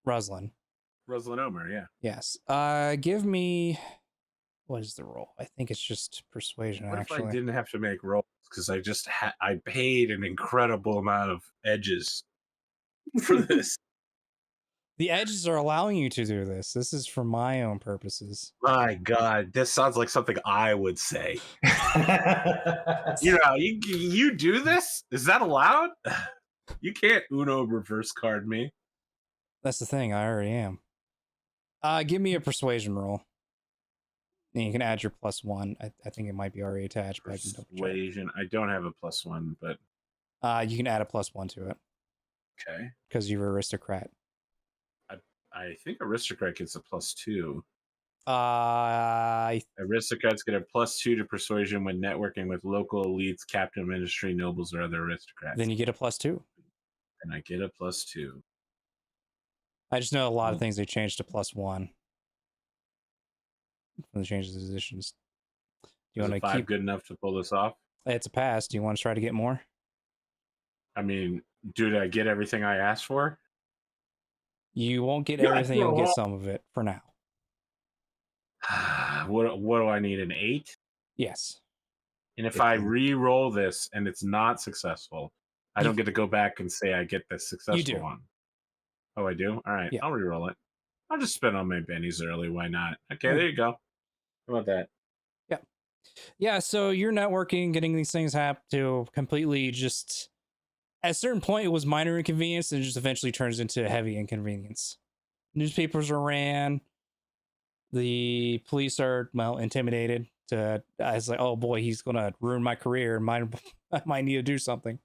Roslyn. Roslyn Omer, yeah. Yes. Give me, what is the roll? I think it's just persuasion. What actually, if I didn't have to make rolls because I just I paid an incredible amount of edges for this. the edges are allowing you to do this. This is for my own purposes. My God, this sounds like something I would say. You know, you do this? Is that allowed? You can't Uno reverse card me. That's the thing. I already am. Give me a persuasion roll. And you can add your +1. I think it might be already attached, but I can double check. Persuasion. I don't have a +1, but You can add a +1 to it okay. because you're aristocrat. I think aristocrat gets a +2. I Aristocrats get a +2 to persuasion when networking with local elites, captain ministry, nobles, or other aristocrats. then you get a +2. And I get a +2. I just know a lot of things they changed to +1 when they changed the positions. Do you Is want a to 5 keep? good enough to pull this off? It's a pass. Do you want to try to get more? I mean, did I get everything I asked for? You won't get Yeah, everything. You'll well, get some of it for now. What do I need? An 8? Yes. And if I re-roll this and it's not successsul, I don't get to go back and say I get the successful do. one. Oh, I do? All right, Yeah. I'll re-roll it. I'll just spend on my bennies early. Why not? Okay, there you go. How about that? Yeah, so you're networking, getting these things happen to completely just at a certain point it was minor inconvenience and it just eventually turns into heavy inconvenience. Newspapers are ran. The police are intimidated to it's like, oh boy, he's gonna ruin my career. I might need to do something.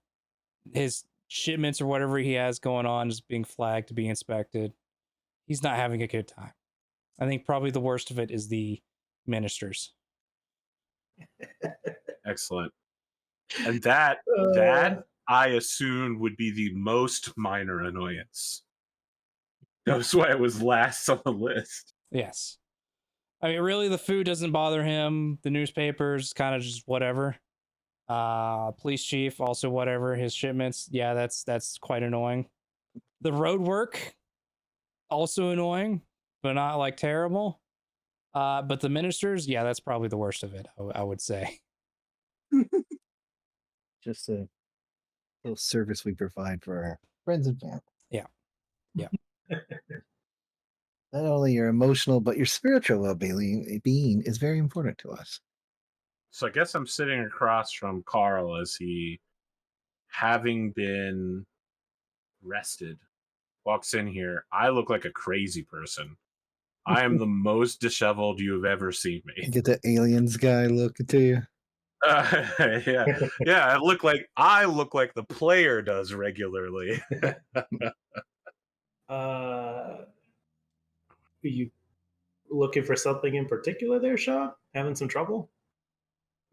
His shipments or whatever he has going on is being flagged to be inspected. He's not having a good time. I think probably the worst of it is the ministers. Excellent. And that I assumed would be the most minor annoyance. That's why it was last on the list. Yes. I mean, really, the food doesn't bother him. The newspapers, kind of just whatever. Police chief, also whatever. His shipments, yeah, that's quite annoying. The road work, also annoying, but not like terrible. But the ministers, yeah, that's probably the worst of it, I would say. Just a little service we provide for our friends and family. Yeah. Not only your emotional, but your spiritual well-being is very important to us. So I guess I'm sitting across from Carl as he, having been rested, walks in here. I look like a crazy person. I am the most disheveled you have ever seen me. Get the aliens guy looking to you. Yeah. I look like the player does regularly. Are you looking for something in particular there, Sean? Having some trouble?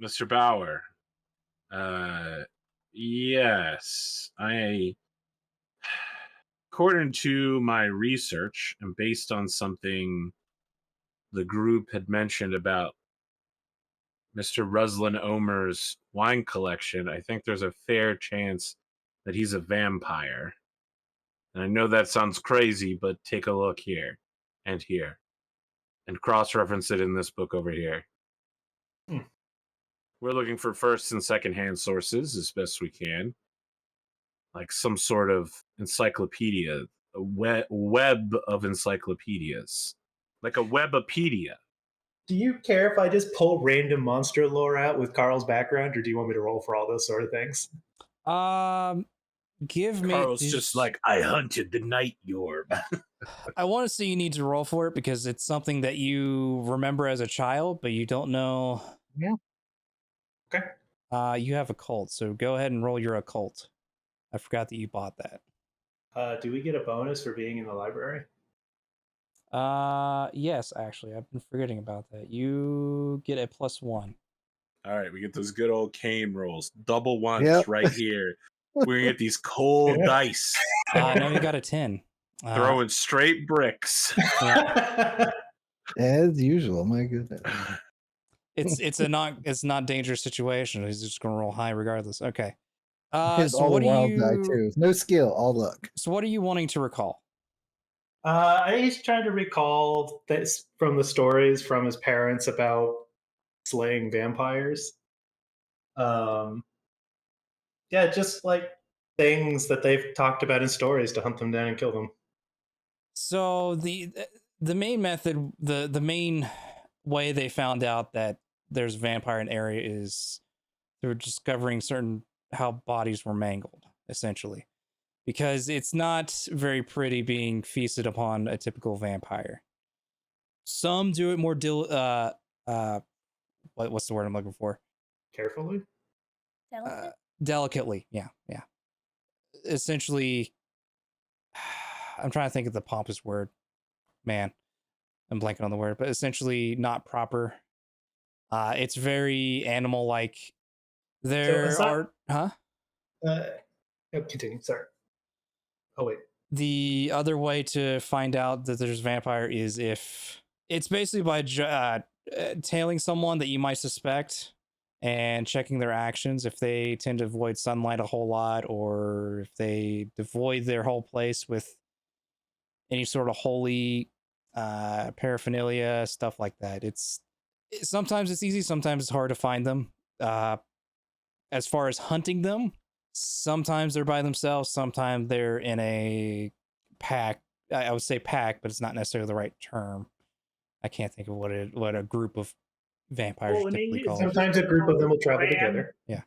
Mr. Bauer. Yes. According to my research and based on something the group had mentioned about Mr. Roslyn Omer's wine collection, I think there's a fair chance that he's a vampire. And I know that sounds crazy, but take a look here and here. And cross-reference it in this book over here. We're looking for first and second-hand sources as best we can. Like some sort of encyclopedia, a web of encyclopedias. Like a Webipedia. Do you care if I just pull random monster lore out with Carl's background, or do you want me to roll for all those sort of things? Give me. Carl's just like, I hunted the night yorb. I want to say you need to roll for it because it's something that you remember as a child, but you don't know. Yeah. Okay. You have occult, so go ahead and roll your occult. I forgot that you bought that. Do we get a bonus for being in the library? Yes, actually, I've been forgetting about that. You get a +1. All right, we get those good old Kain rolls. Double ones Yep. right here. We're going to get these cold dice. No, you got a 10. Throwing straight bricks. As usual, my goodness. It's not dangerous situation. He's just gonna roll high regardless. Okay. His So all what the are wild you? die too. No skill, all luck. So what are you wanting to recall? He's trying to recall this from the stories from his parents about slaying vampires. Yeah, just like things that they've talked about in stories to hunt them down and kill them. So the main method, the main way they found out that there's a vampire in the area is through discovering how bodies were mangled, essentially, because it's not very pretty being feasted upon a typical vampire. Some do it more what's the word I'm looking for? Carefully? Delicately. Yeah. Essentially, I'm trying to think of the pompous word. Man, I'm blanking on the word, but essentially not proper. It's very animal-like. Continue. Sorry. Oh wait. The other way to find out that there's a vampire is if it's basically by tailing someone that you might suspect and checking their actions. If they tend to avoid sunlight a whole lot, or if they devoid their whole place with any sort of holy paraphernalia, stuff like that. Sometimes it's easy, sometimes it's hard to find them. As far as hunting them, sometimes they're by themselves, sometimes they're in a pack. I would say pack, but it's not necessarily the right term. I can't think of what a group of vampires Well, typically called. Sometimes a group of them will travel together. Yeah.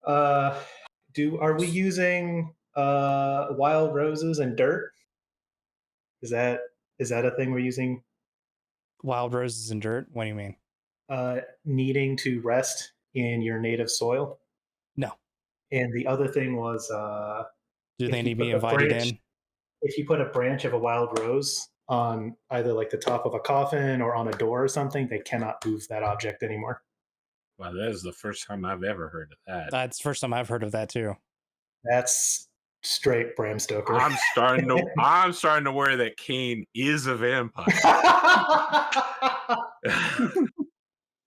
Are we using wild roses and dirt? Is that a thing we're using? Wild roses and dirt? What do you mean? Needing to rest in your native soil? No. And the other thing was, do they need to be put a invited branch- in? If you put a branch of a wild rose on either like the top of a coffin or on a door or something, they cannot move that object anymore. Wow, that is the first time I've ever heard of that. That's the first time I've heard of that too. That's straight Bram Stoker. I'm starting to worry that Kain is a vampire.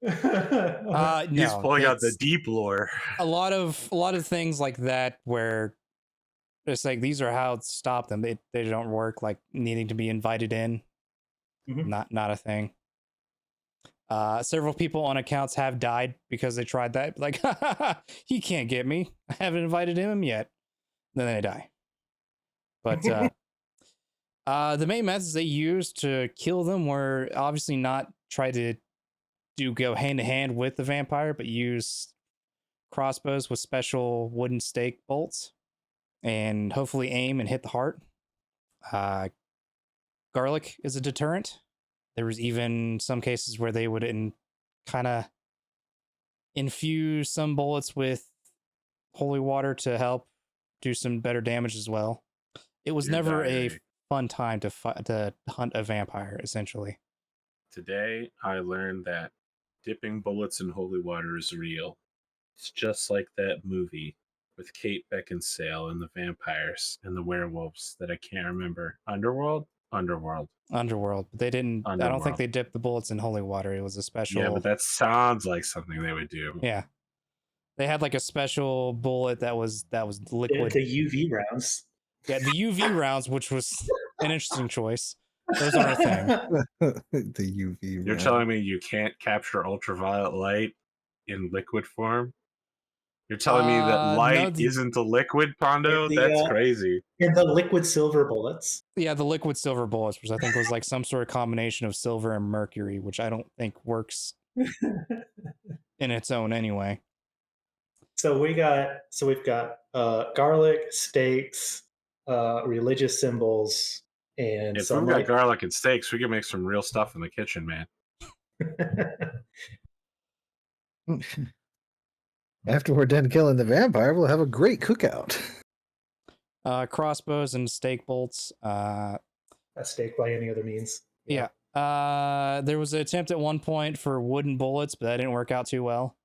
He's No, pulling out the it's deep lore. a lot of things like that where it's like these are how to stop them. They don't work, like needing to be invited in. Mhm. Not a thing. Several people on accounts have died because they tried that. Like, he can't get me. I haven't invited him yet. Then they die. But the main methods they used to kill them were obviously not try to go hand to hand with the vampire, but use crossbows with special wooden stake bolts and hopefully aim and hit the heart. Garlic is a deterrent. There was even some cases where they would kind of infuse some bullets with holy water to help do some better damage as well. It was never a fun time to hunt a vampire, essentially. Today, I learned that dipping bullets in holy water is real. It's just like that movie with Kate Beckinsale and the vampires and the werewolves that I can't remember. Underworld. But they didn't. I don't think they dipped the bullets in holy water. It was a special. Yeah, but that sounds like something they would do. Yeah, They had like a special bullet that was liquid. The UV rounds. Yeah, the UV rounds, which was an interesting choice. Those are a thing. The UV. You're telling me you can't capture ultraviolet light in liquid form? You're telling me that light isn't a liquid, Pondo? That's crazy. And the liquid silver bullets. Yeah, the liquid silver bullets, which I think was like some sort of combination of silver and mercury, which I don't think works in its own anyway. So we've got garlic, steaks, religious symbols, and if we've got garlic and steaks, we can make some real stuff in the kitchen, man. After we're done killing the vampire, we'll have a great cookout. Crossbows and stake bolts. A stake by any other means. Yeah. There was an attempt at one point for wooden bullets, but that didn't work out too well.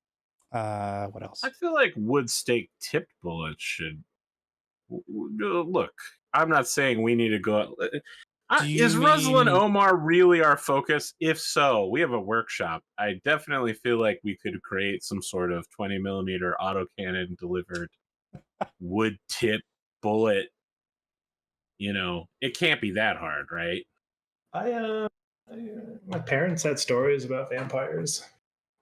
What else? I feel like wood stake tipped bullets should look. I'm not saying we need to go. Is Ruslan Omar really our focus? If so, we have a workshop. I definitely feel like we could create some sort of 20mm autocannon delivered wood tip bullet. You know, it can't be that hard, right? My parents had stories about vampires.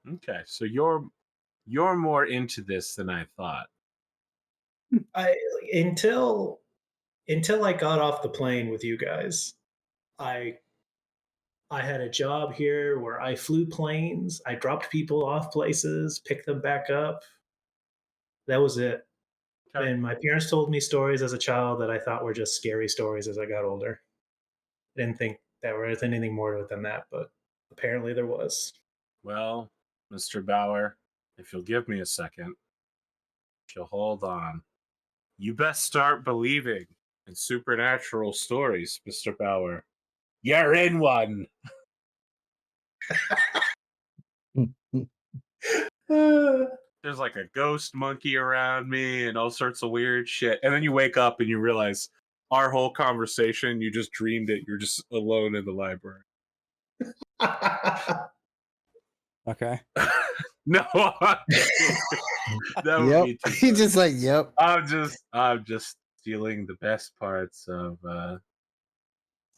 Okay, so you're more into this than I thought. Until I got off the plane with you guys, I had a job here where I flew planes, I dropped people off places, picked them back up. That was it. Okay. And my parents told me stories as a child that I thought were just scary stories as I got older. I didn't think there was anything more to it than that, but apparently there was. Well, Mr. Bauer, if you'll give me a second, if you'll hold on. You best start believing in supernatural stories, Mr. Bauer. You're in one. There's like a ghost monkey around me and all sorts of weird shit. And then you wake up and you realize our whole conversation, you just dreamed it. You're just alone in the library. Okay. No. That would be too He's just like, yep. I'm just stealing the best parts of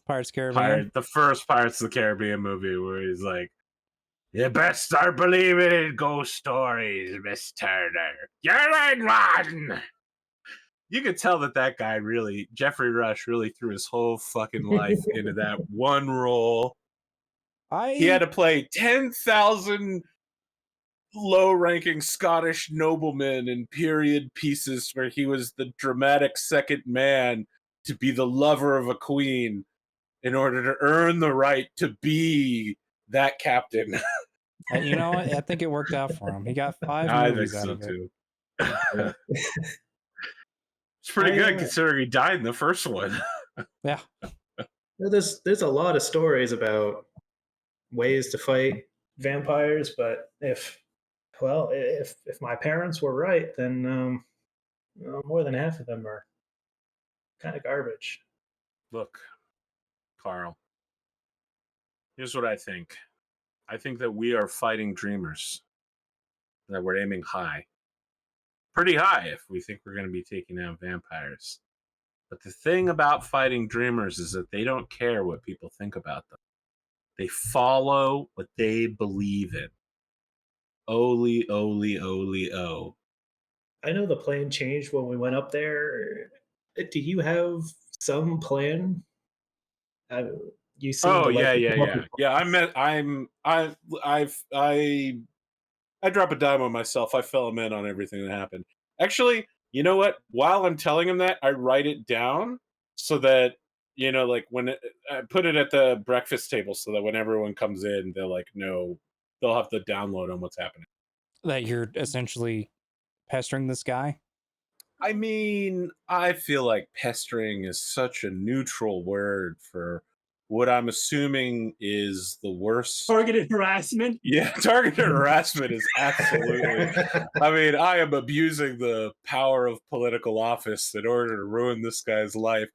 Pirates of the Caribbean. The first Pirates of the Caribbean movie where he's like, you best start believing in ghost stories, Miss Turner. You're in one. You could tell that guy really, Jeffrey Rush, really threw his whole fucking life into that one role. He had to play 10,000 low-ranking Scottish noblemen in period pieces where he was the dramatic second man to be the lover of a queen in order to earn the right to be that captain. You know what? I think it worked out for him. He got 5 movies out of it. Too. It's pretty good considering he died in the first one. Yeah. There's a lot of stories about ways to fight vampires, but if my parents were right, then more than half of them are kind of garbage. Look, Carl, here's what I think. I think that we are fighting dreamers, that we're aiming high. Pretty high if we think we're going to be taking out vampires. But the thing about fighting dreamers is that they don't care what people think about them. They follow what they believe in. Oli, oli, oli, oh. I know the plan changed when we went up there. Do you have some plan? You seem I drop a dime on myself. I fill him in on everything that happened. Actually, you know what? While I'm telling him that, I write it down so that, you know, like when I put it at the breakfast table so that when everyone comes in, they'll like know, they'll have to download on what's happening. That you're essentially pestering this guy? I mean, I feel like pestering is such a neutral word for what I'm assuming is the worst. Targeted harassment? Yeah, targeted harassment is absolutely. I mean, I am abusing the power of political office in order to ruin this guy's life.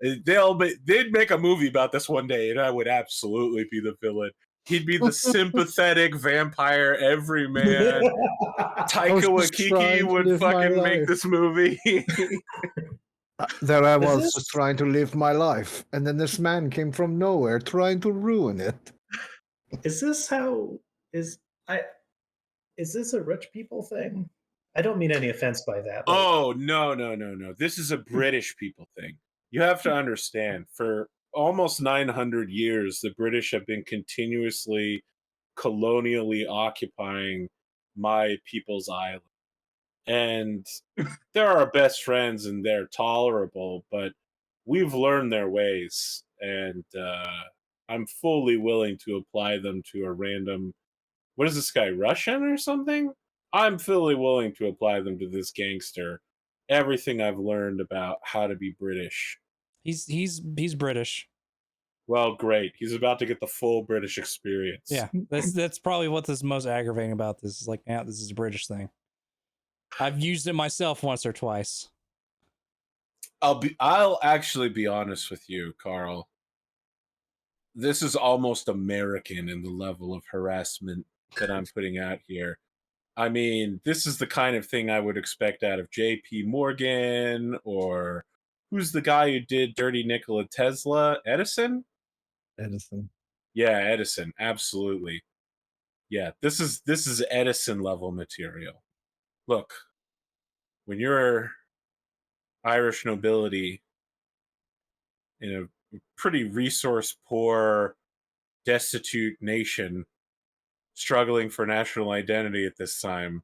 They'd make a movie about this one day, and I would absolutely be the villain. He'd be the sympathetic vampire everyman. Taika was just trying Waititi to would live my fucking make life. this movie. There I was this- just trying to live my life, and then this man came from nowhere trying to ruin it. Is this how is I? Is this a rich people thing? I don't mean any offense by that. Like, Oh, no. This is a British people thing. You have to understand, for almost 900 years, the British have been continuously colonially occupying my people's island. And they're our best friends and they're tolerable, but we've learned their ways. And I'm fully willing to apply them to a random, what is this guy, Russian or something? I'm fully willing to apply them to this gangster. Everything I've learned about how to be British. He's British. Well, great. He's about to get the full British experience. Yeah, that's probably what is most aggravating about this. Is like, yeah, this is a British thing. I've used it myself once or twice. I'll actually be honest with you, Carl. This is almost American in the level of harassment that I'm putting out here. I mean, this is the kind of thing I would expect out of J.P. Morgan, or who's the guy who did Dirty Nikola Tesla? Edison? Edison. Yeah, Edison. Absolutely. Yeah, this is Edison level material. Look, when you're Irish nobility in a pretty resource poor, destitute nation struggling for national identity at this time,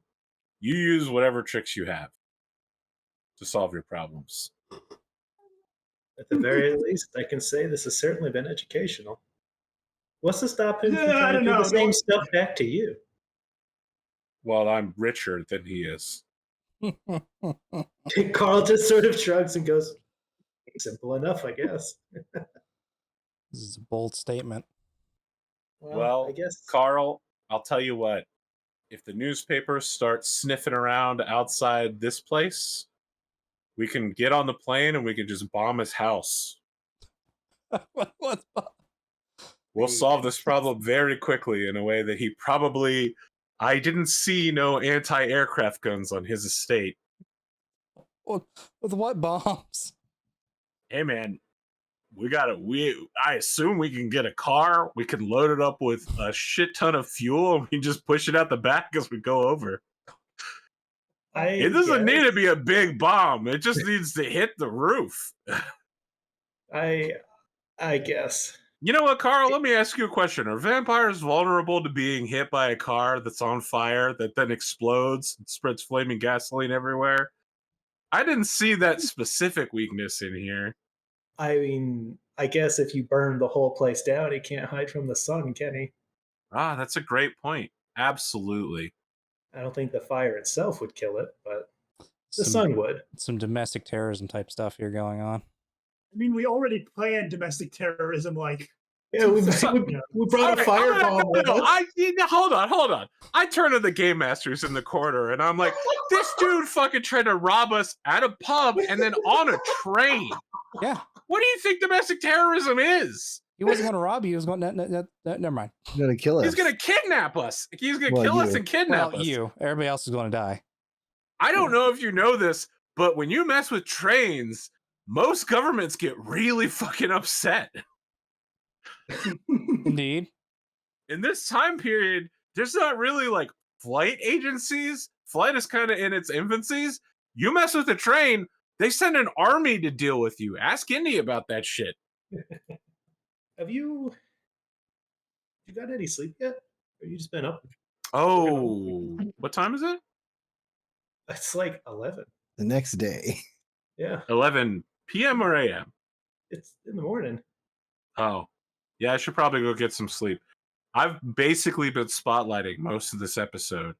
you use whatever tricks you have to solve your problems. at the very least, I can say this has certainly been educational. What's to stop him from Yeah, I trying to don't do know. the same stuff back to you? Well, I'm richer than he is. Carl just sort of shrugs and goes, "Simple enough, I guess." This is a bold statement. Well, I guess Carl, I'll tell you what. If the newspapers start sniffing around outside this place, we can get on the plane and we can just bomb his house. What? We'll solve this problem very quickly in a way that he probably... I didn't see no anti-aircraft guns on his estate. With what bombs? Hey, man, I assume we can get a car. We can load it up with a shit ton of fuel and we just push it out the back as we go over. It doesn't need to be a big bomb. It just needs to hit the roof. I guess. You know what, Carl? Let me ask you a question. Are vampires vulnerable to being hit by a car that's on fire that then explodes and spreads flaming gasoline everywhere? I didn't see that specific weakness in here. I mean, I guess if you burn the whole place down, he can't hide from the sun, can he? Ah, that's a great point. Absolutely. I don't think the fire itself would kill it, but the sun would. Some domestic terrorism type stuff here going on. I mean, we already planned domestic terrorism. Like, Yeah, we brought a firebomb with us. Hold on. I turn to the game masters in the corner and I'm like, this dude fucking tried to rob us at a pub and then on a train. Yeah. What do you think domestic terrorism is? He wasn't going to rob you. He was going to... Never mind. He's gonna kill us. He's going to kidnap us. He's going to Well, kill us you. and kidnap Well, us. you. Everybody else is going to die. I don't know if you know this, but when you mess with trains, most governments get really fucking upset. Indeed. In this time period, there's not really like flight agencies. Flight is kind of in its infancies. You mess with a train, they send an army to deal with you. Ask Indy about that shit. Have you got any sleep yet? Or you just been up? Oh, what time is it? It's like 11. The next day. Yeah, 11 p.m. or a.m.? it's in the morning. Oh, yeah, I should probably go get some sleep. I've basically been spotlighting most of this episode,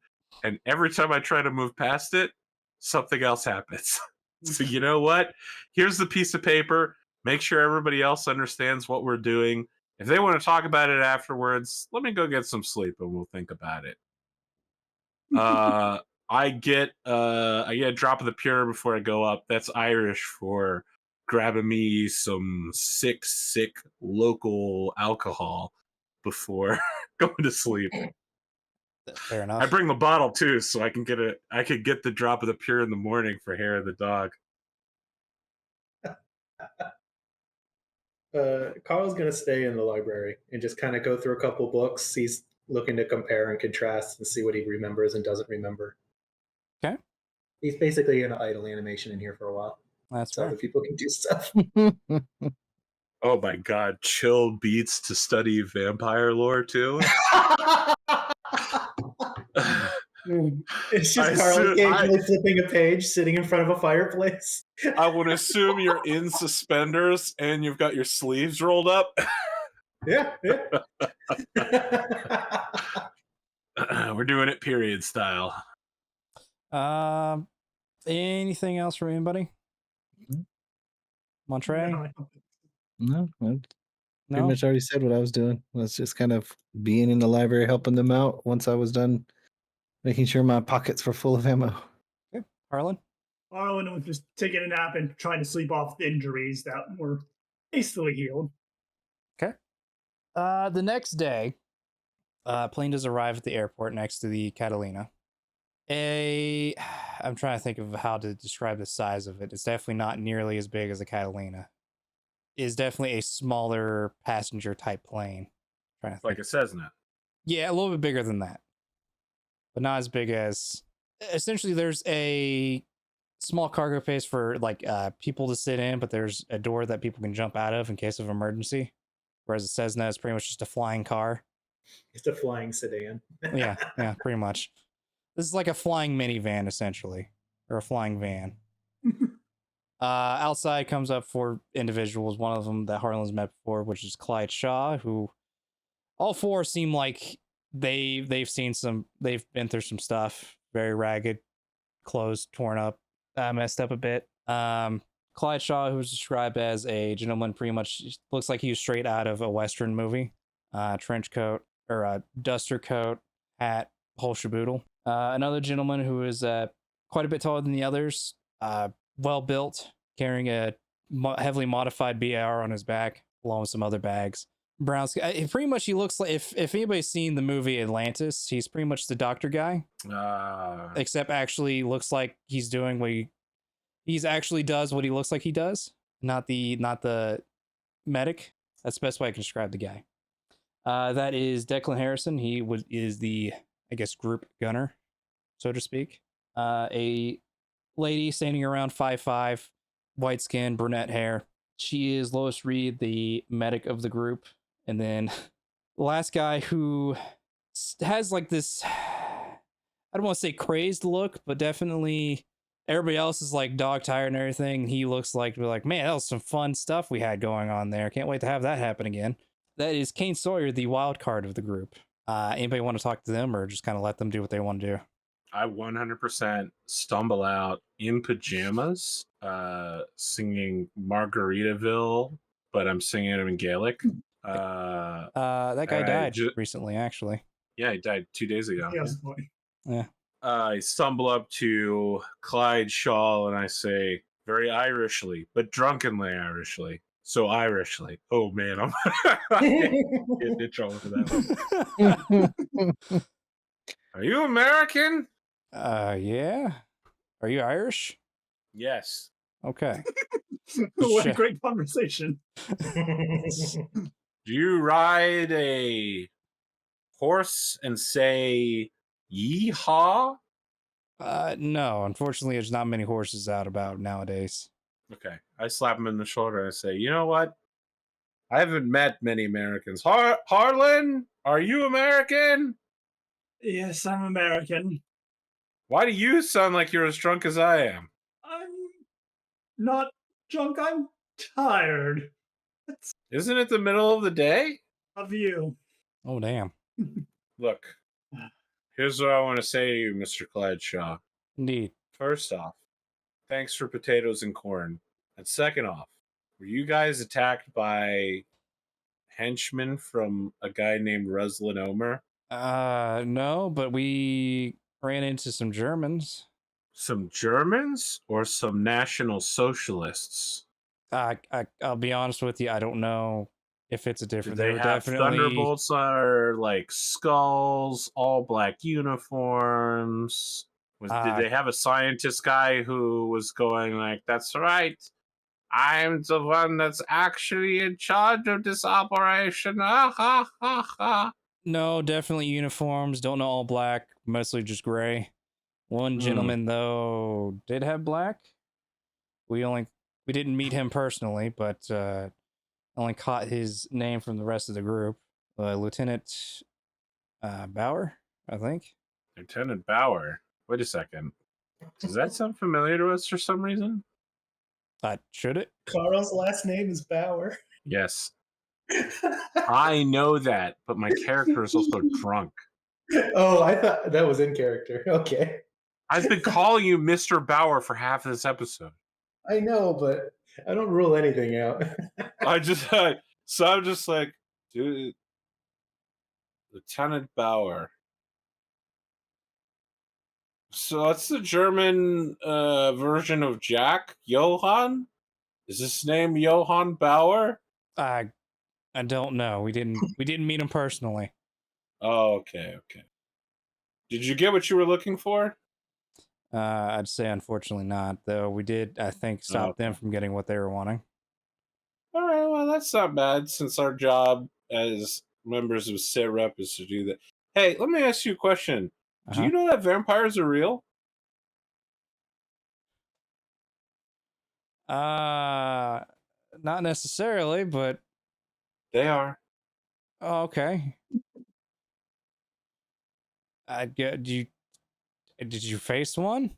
and every time I try to move past it, something else happens. So you know what? Here's the piece of paper. Make sure everybody else understands what we're doing. If they want to talk about it afterwards, let me go get some sleep and we'll think about it. I get a drop of the pure before I go up. That's Irish for grabbing me some sick local alcohol before going to sleep. Fair enough. I bring the bottle too, so I could get the drop of the pure in the morning for hair of the dog. Carl's gonna stay in the library and just kind of go through a couple books. He's looking to compare and contrast and see what he remembers and doesn't remember. Okay. He's basically in an idle animation in here for a while, That's so fair. other people can do stuff. Oh my god, chill beats to study vampire lore too. It's just I Carl assume- occasionally flipping a page, sitting in front of a fireplace. I would assume you're in suspenders and you've got your sleeves rolled up. Yeah, yeah. We're doing it period style. Anything else from anybody? Montre? No, I don't think No, I pretty No. much already said what I was doing. I was just kind of being in the library, helping them out once I was done, making sure my pockets were full of ammo. Harlen? Harlen was just taking a nap and trying to sleep off the injuries that were hastily healed. The next day, plane does arrive at the airport next to the Catalina. I'm trying to think of how to describe the size of it. It's definitely not nearly as big as a Catalina. It's definitely a smaller passenger type plane. Trying to think. Like a Cessna. Yeah, a little bit bigger than that, but not as big as. Essentially, there's a small cargo space for like people to sit in, but there's a door that people can jump out of in case of emergency. Whereas a Cessna is pretty much just a flying car. It's a flying sedan. Yeah, pretty much. This is like a flying minivan, essentially, or a flying van. Outside comes up 4 individuals. One of them that Harlan's met before, which is Clyde Shaw, who all 4 seem like they've been through some stuff. Very ragged, clothes torn up, messed up a bit. Clyde Shaw, who was described as a gentleman, pretty much looks like he was straight out of a Western movie. Trench coat or a duster coat, hat, whole shaboodle. Another gentleman who is quite a bit taller than the others, well built, carrying a heavily modified BAR on his back, along with some other bags. Brown skin. Pretty much, he looks like if anybody's seen the movie Atlantis, he's pretty much the doctor guy. Except actually looks like he's doing what he's actually does what he looks like he does. Not the medic. That's the best way I can describe the guy. That is Declan Harrison. He is the, I guess, group gunner, so to speak. A lady standing around 5'5", white skin, brunette hair. She is Lois Reed, the medic of the group. And then the last guy who has like this, I don't want to say crazed look, but definitely everybody else is like dog tired and everything. He looks like, we're like, man, that was some fun stuff we had going on there. Can't wait to have that happen again. That is Kane Sawyer, the wild card of the group. Anybody want to talk to them or just kind of let them do what they want to do? I 100% stumble out in pajamas, singing Margaritaville, but I'm singing it in Gaelic. That guy died recently, actually. Yeah, he died 2 days ago. Yes, Yeah. I stumble up to Clyde Shaw and I say, very Irishly, but drunkenly Irishly. So Irishly. Oh man, I'm getting in trouble for that one. Are you American? Yeah. Are you Irish? Yes. Okay. What a great conversation. Do you ride a horse and say yeehaw? No, unfortunately, there's not many horses out about nowadays. Okay. I slap him in the shoulder and I say, you know what? I haven't met many Americans. Harlen, are you American? Yes, I'm American. Why do you sound like you're as drunk as I am? I'm not drunk, I'm tired Isn't it the middle of the day? of you. Oh, damn. Look, here's what I want to say to you, Mr. Clyde Shaw. Indeed. First off, thanks for potatoes and corn. And second off, were you guys attacked by henchmen from a guy named Ruslan Omer? No, but we ran into some Germans. Some Germans or some National Socialists? I'll be honest with you, I don't know If it's a Did different, they were have definitely thunderbolts or like skulls, all black uniforms? Did they have a scientist guy who was going like, "That's right, I'm the one that's actually in charge of this operation"? Ah, ha, ha, ha. no, definitely uniforms. Don't know all black, mostly just gray. One gentleman though did have black. We didn't meet him personally, but only caught his name from the rest of the group. Lieutenant Bauer, I think. Lieutenant Bauer. Wait a second. Does that sound familiar to us for some reason? Should it? Carl's last name is Bauer. Yes. I know that, but my character is also drunk. Oh, I thought that was in character. Okay. I've been calling you Mr. Bauer for half of this episode. I know, but I don't rule anything out. I'm just like, dude, Lieutenant Bauer. So that's the German version of Jack Johann. Is his name Johann Bauer? I don't know. We didn't meet him personally. Oh, okay. Did you get what you were looking for? I'd say unfortunately not, though. We did, I think, stop them from getting what they were wanting. All right, well, that's not bad since our job as members of SITREP is to do that. Hey, let me ask you a question. Do you know that vampires are real? Not necessarily, but They are. oh, okay. Did you face one?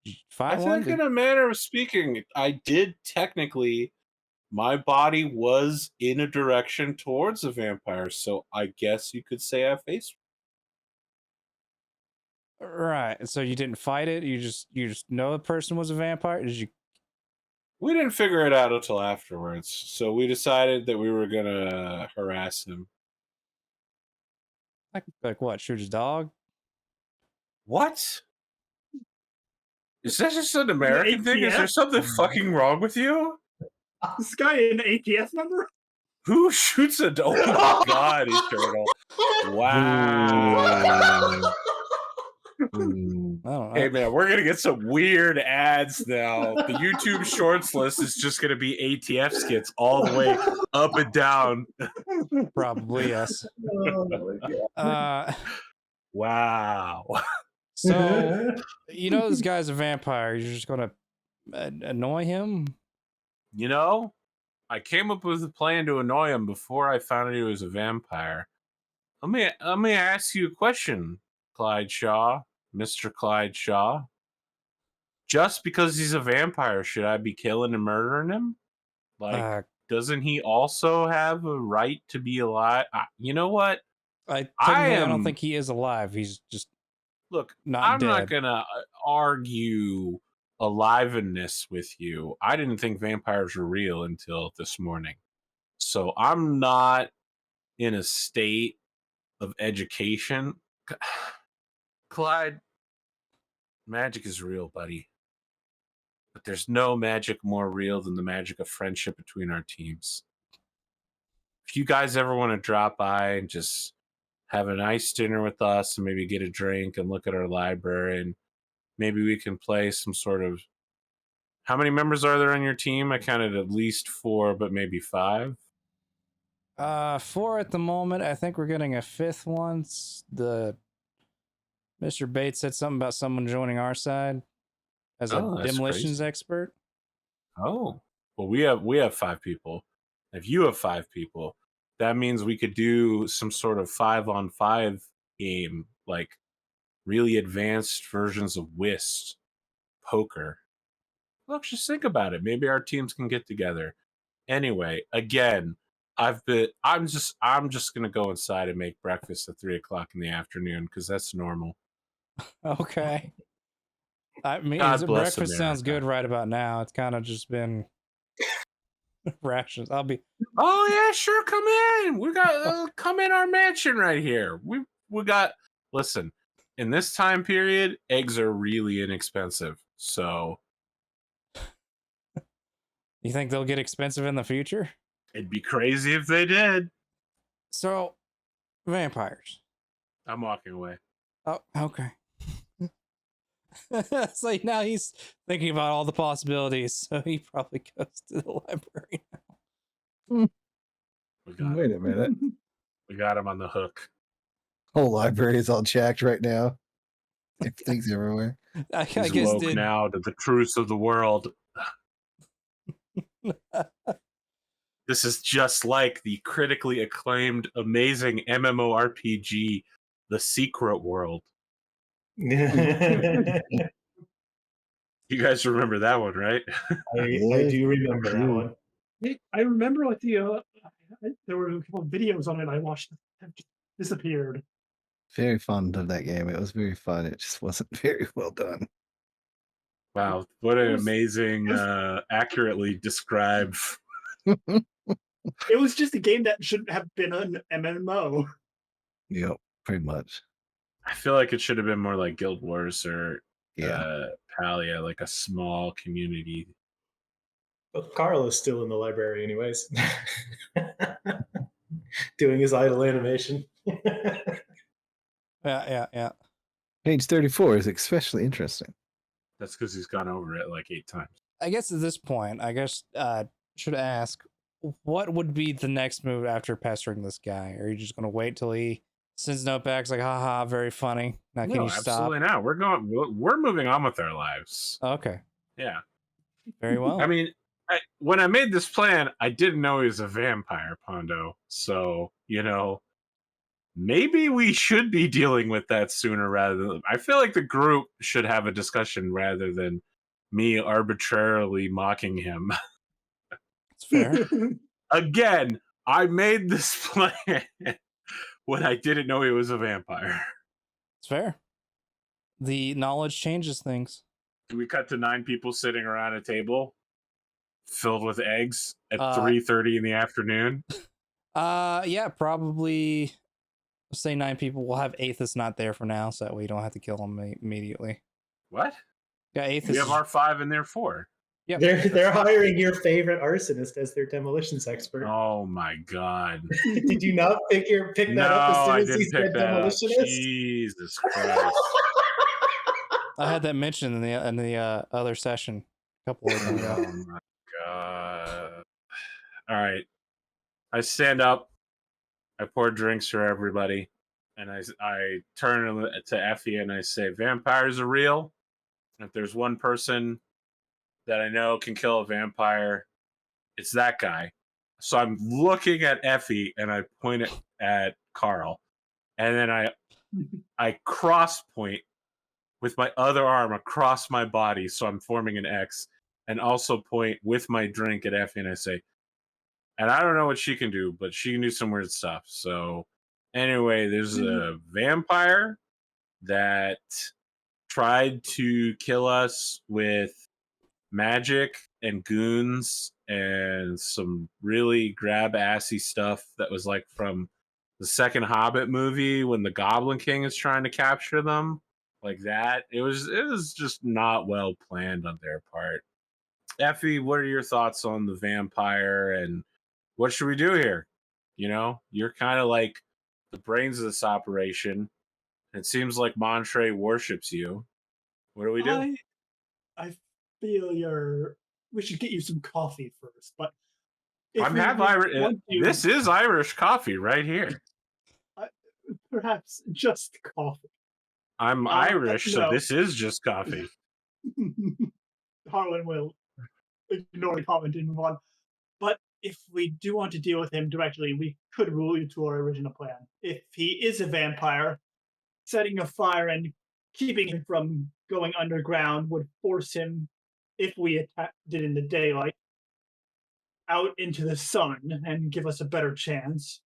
Did you fight I one? think, in a manner of speaking, I did technically. My body was in a direction towards a vampire, so I guess you could say I faced. Right. So you didn't fight it. You just know the person was a vampire. Did you? We didn't figure it out until afterwards, so we decided that we were gonna harass him. Like what? Shoot his dog? What? Is that just an American thing? Is there something fucking wrong with you? This guy an ATF member? Who shoots a dog? Oh my god, Eternal. Wow. Oh, Hey man, we're gonna get some weird ads now. The YouTube Shorts list is just gonna be ATF skits all the way up and down. probably yes. Oh my God. Wow. So you know this guy's a vampire. You're just gonna annoy him. You know, I came up with a plan to annoy him before I found out he was a vampire. Let me ask you a question, Clyde Shaw, Mr. Clyde Shaw. Just because he's a vampire, should I be killing and murdering him? Like, doesn't he also have a right to be alive? You know what? I don't think he is alive. He's just I'm dead. not gonna argue aliveness with you. I didn't think vampires were real until this morning, so I'm not in a state of education. Clyde, magic is real, buddy. But there's no magic more real than the magic of friendship between our teams. If you guys ever want to drop by and just have a nice dinner with us and maybe get a drink and look at our library, and maybe we can play some sort of... How many members are there on your team? I counted at least 4, but maybe 5. 4 at the moment. I think we're getting a 5th one. The Mr. Bates said something about someone joining our side as a demolitions expert. Oh, well, we have 5 people. If you have 5 people, that means we could do some sort of 5-on-5 game, like really advanced versions of whist, poker. Look, just think about it. Maybe our teams can get together. Anyway, again, I'm just gonna go inside and make breakfast at 3:00 in the afternoon because that's normal. Okay. I mean, breakfast America sounds good right about now. It's kind of just been rations. Oh yeah, sure. Come in. We got come in our mansion right here. We got. Listen, in this time period, eggs are really inexpensive. So You think they'll get expensive in the future? It'd be crazy if they did. So, vampires. I'm walking away. Oh, okay. It's like now he's thinking about all the possibilities, so he probably goes to the library now. We got Wait him. a minute. We got him on the hook. Whole library is all jacked right now. Things everywhere. I He's guess woke now to the truths of the world. This is just like the critically acclaimed, amazing MMORPG, The Secret World. You guys remember that one, right? I do remember that one. I remember like there were a couple of videos on it I watched that have just disappeared. Very fond of that game. It was very fun. It just wasn't very well done. Wow, what an It was- amazing, accurately described. It was just a game that shouldn't have been an MMO. Yep, pretty much. I feel like it should have been more like Guild Wars or Yeah. Palia, like a small community. Well, Carl is still in the library, anyways, doing his idle animation. Yeah. Page 34 is especially interesting. That's because he's gone over it like 8 times. I guess at this point, should ask, what would be the next move after pestering this guy? Are you just gonna wait till he sends notebacks like, haha, very funny? Now can No, you stop? absolutely not. We're moving on with our lives. Okay, Yeah. very well. I mean, when I made this plan, I didn't know he was a vampire, Pondo. So, maybe we should be dealing with that sooner rather than... I feel like the group should have a discussion rather than me arbitrarily mocking him. It's fair. Again, I made this plan when I didn't know he was a vampire. It's fair. The knowledge changes things. Do we cut to 9 people sitting around a table filled with eggs at 3:30 in the afternoon? Yeah, probably. Say 9 people. We'll have Aethys not there for now, so that way you don't have to kill him immediately. What? Yeah, Aethys. We have our 5 and they're 4. Yep. They're hiring your favorite arsonist as their demolitions expert. Oh my god! Did you not pick that No, up as I soon as he didn't pick said that up. demolitionist? Jesus Christ! I had that mentioned in the other session a couple of them ago. Oh my god! All right, I stand up. I pour drinks for everybody, and I turn to Effie and I say, "Vampires are real. If there's one person that I know can kill a vampire, it's that guy." So I'm looking at Effie and I point it at Carl, and then I cross point with my other arm across my body, so I'm forming an X, and also point with my drink at Effie and I say, and I don't know what she can do, but she can do some weird stuff. So anyway, there's a vampire that tried to kill us with magic and goons and some really grab-assy stuff that was like from the second Hobbit movie when the Goblin King is trying to capture them, like that. It was just not well planned on their part. Effie, what are your thoughts on the vampire and what should we do here? You're kind of like the brains of this operation. It seems like Montre worships you. What do we do? I feel we should get you some coffee first, but I'm half Irish. This is Irish coffee right here. Perhaps just coffee. I'm Irish, no. so this is just coffee. Harlen will ignore the comment and move on. But if we do want to deal with him directly, we could rule you to our original plan. If he is a vampire, setting a fire and keeping him from going underground would force him, if we attacked it in the daylight, out into the sun and give us a better chance.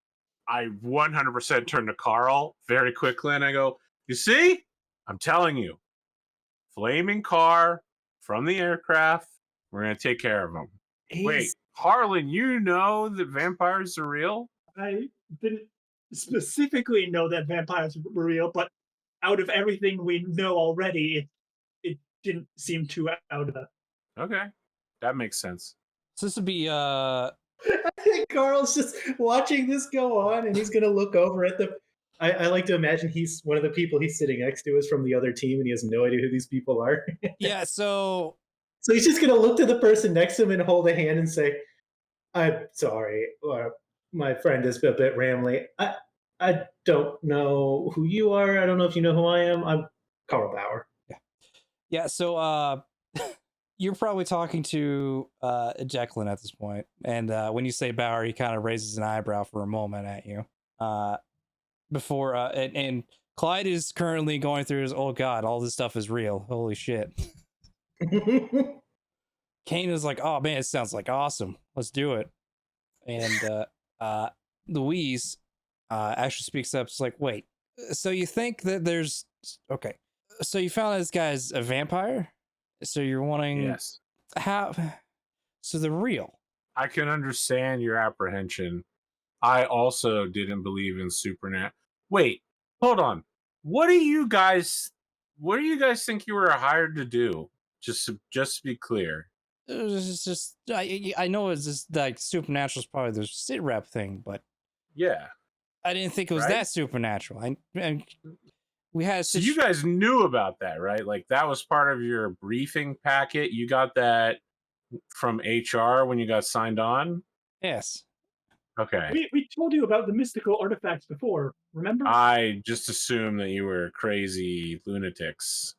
I 100% turn to Carl very quickly and I go, you see? I'm telling you. Flaming car from the aircraft. We're going to take care of him. Wait, Harlen, you know that vampires are real? I didn't specifically know that vampires were real, but out of everything we know already, it didn't seem too out of it. Okay, that makes sense. So this would be I think Carl's just watching this go on, and he's gonna look over at the. I like to imagine he's one of the people he's sitting next to is from the other team, and he has no idea who these people are. yeah. So So he's just gonna look to the person next to him and hold a hand and say, "I'm sorry, my friend is a bit rambly. I don't know who you are. I don't know if you know who I am. I'm Carl Bauer." yeah. So you're probably talking to Jacqueline at this point, and when you say Bauer, he kind of raises an eyebrow for a moment at you. Before and Clyde is currently going through his, oh god, all this stuff is real. Holy shit. Kain is like, oh man, it sounds like awesome. Let's do it. And Louise actually speaks up. It's like, wait, so you think that there's okay? So you found this guy's a vampire? So you're wanting Yes. how? So they're real. I can understand your apprehension. I also didn't believe in supernat. Wait, hold on. What do you guys think you were hired to do? Just to be clear. It's just I know it's just like supernatural is probably the sit rep thing, but Yeah. I didn't think it was Right? that supernatural. We had So you guys knew about that, right? Like that was part of your briefing packet. You got that from HR when you got signed on? yes. Okay. We told you about the mystical artifacts before, remember? I just assumed that you were crazy lunatics.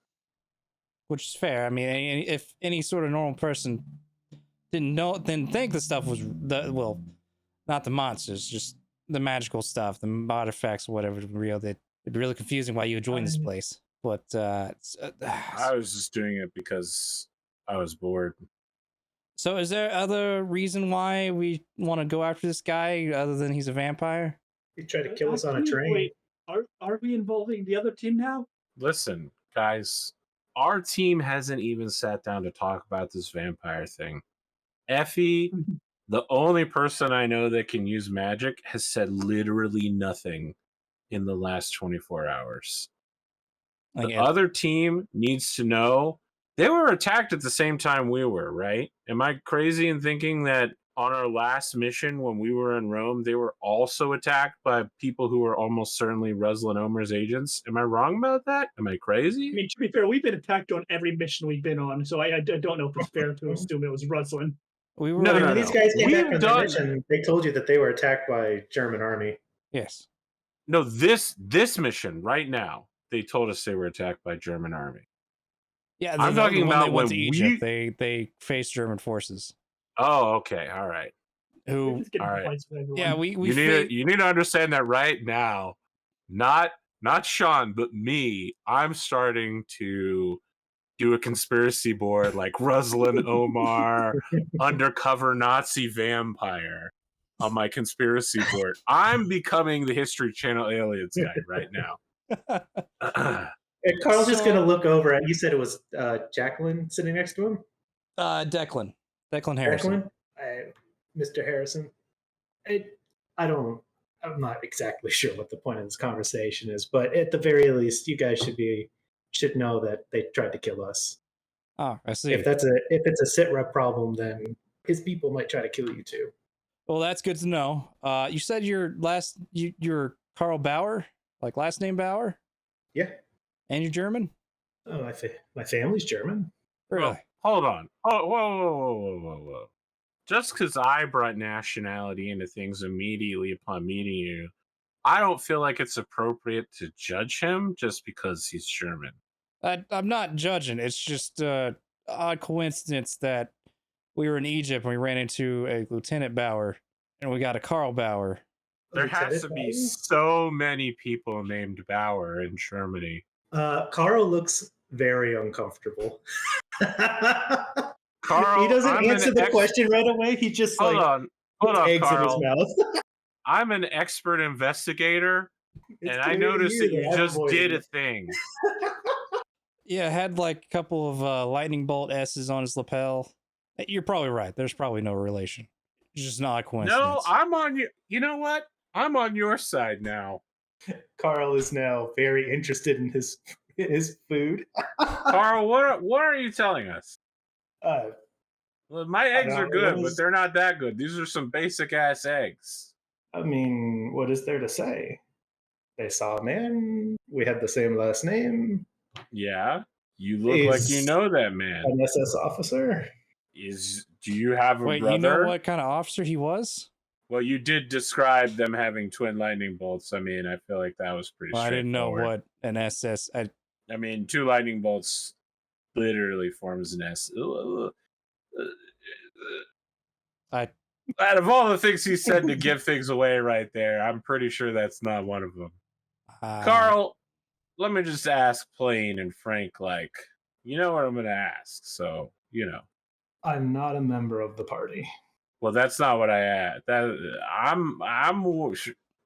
Which is fair. I mean, if any sort of normal person didn't think the stuff was well, not the monsters, just the magical stuff, the artifacts, whatever, real. That it'd be really confusing why you would join this place. But I was just doing it because I was bored. so, is there other reason why we want to go after this guy other than he's a vampire? He tried to kill us on a Actually, train. Wait, are we involving the other team now? Listen, guys, our team hasn't even sat down to talk about this vampire thing. Effie, the only person I know that can use magic, has said literally nothing in the last 24 hours. Like, The other team needs to know they were attacked at the same time we were, right? Am I crazy in thinking that on our last mission when we were in Rome, they were also attacked by people who were almost certainly Ruslan Omer's agents? Am I wrong about that? Am I crazy? I mean, to be fair, we've been attacked on every mission we've been on, so I don't know if it's fair to assume it was Ruslan. we were No, When these guys came back We've on done- their mission, they told you that they were attacked by German army. yes. No, this mission right now, they told us they were attacked by German army. Yeah, I'm talking when about they went to when Egypt, we- they faced German forces. Oh, okay, all right. We're Who? just getting all right. fights with everyone. Yeah, we You need to understand that right now. Not Sean, but me. I'm starting to do a conspiracy board like Ruslan Omar, undercover Nazi vampire on my conspiracy board. I'm becoming the History Channel aliens guy right now. And Carl's just gonna look over at. You said it was Jacqueline sitting next to him. Declan Harrison. Jacqueline, Mr. Harrison. I'm not exactly sure what the point of this conversation is, but at the very least, you guys should know that they tried to kill us. Oh, I see. If it's a sit rep problem, then his people might try to kill you too. Well, that's good to know. You said you're Carl Bauer, like last name Bauer, Yeah. and you're German. Oh, my family's German. Really? Hold on. Oh, whoa. Just because I brought nationality into things immediately upon meeting you, I don't feel like it's appropriate to judge him just because he's German. I'm not judging. It's just odd coincidence that we were in Egypt and we ran into a Lieutenant Bauer and we got a Carl Bauer. There has to be so many people named Bauer in Germany. Carl looks very uncomfortable. Carl, he doesn't I'm answer the question right away. He just Hold on, eggs Carl. in his mouth. I'm an expert investigator, It's and I clear to noticed that you you I've just avoided did a it. thing. Yeah, had like a couple of lightning bolt S's on his lapel. You're probably right. There's probably no relation. It's just not a coincidence. No, I'm on you. You know what? I'm on your side now. Carl is now very interested in his food. Carl, what are you telling us? Well, my eggs know, are good, what but is- they're not that good. These are some basic ass eggs. I mean, what is there to say? They saw a man. We had the same last name. Yeah, you look like you He's know that man. an SS officer. Do you have a Wait, brother? you know what kind of officer he was? Well, you did describe them having twin lightning bolts. I mean, I feel like that was pretty Well, I didn't know straightforward. what an SS. I mean, two lightning bolts literally forms an S. I Out of all the things he said to give things away right there, I'm pretty sure that's not one of them. Carl, let me just ask plain and frank, like, you know what I'm going to ask, so, you know. I'm not a member of the party. Well, that's not what I asked. I mean,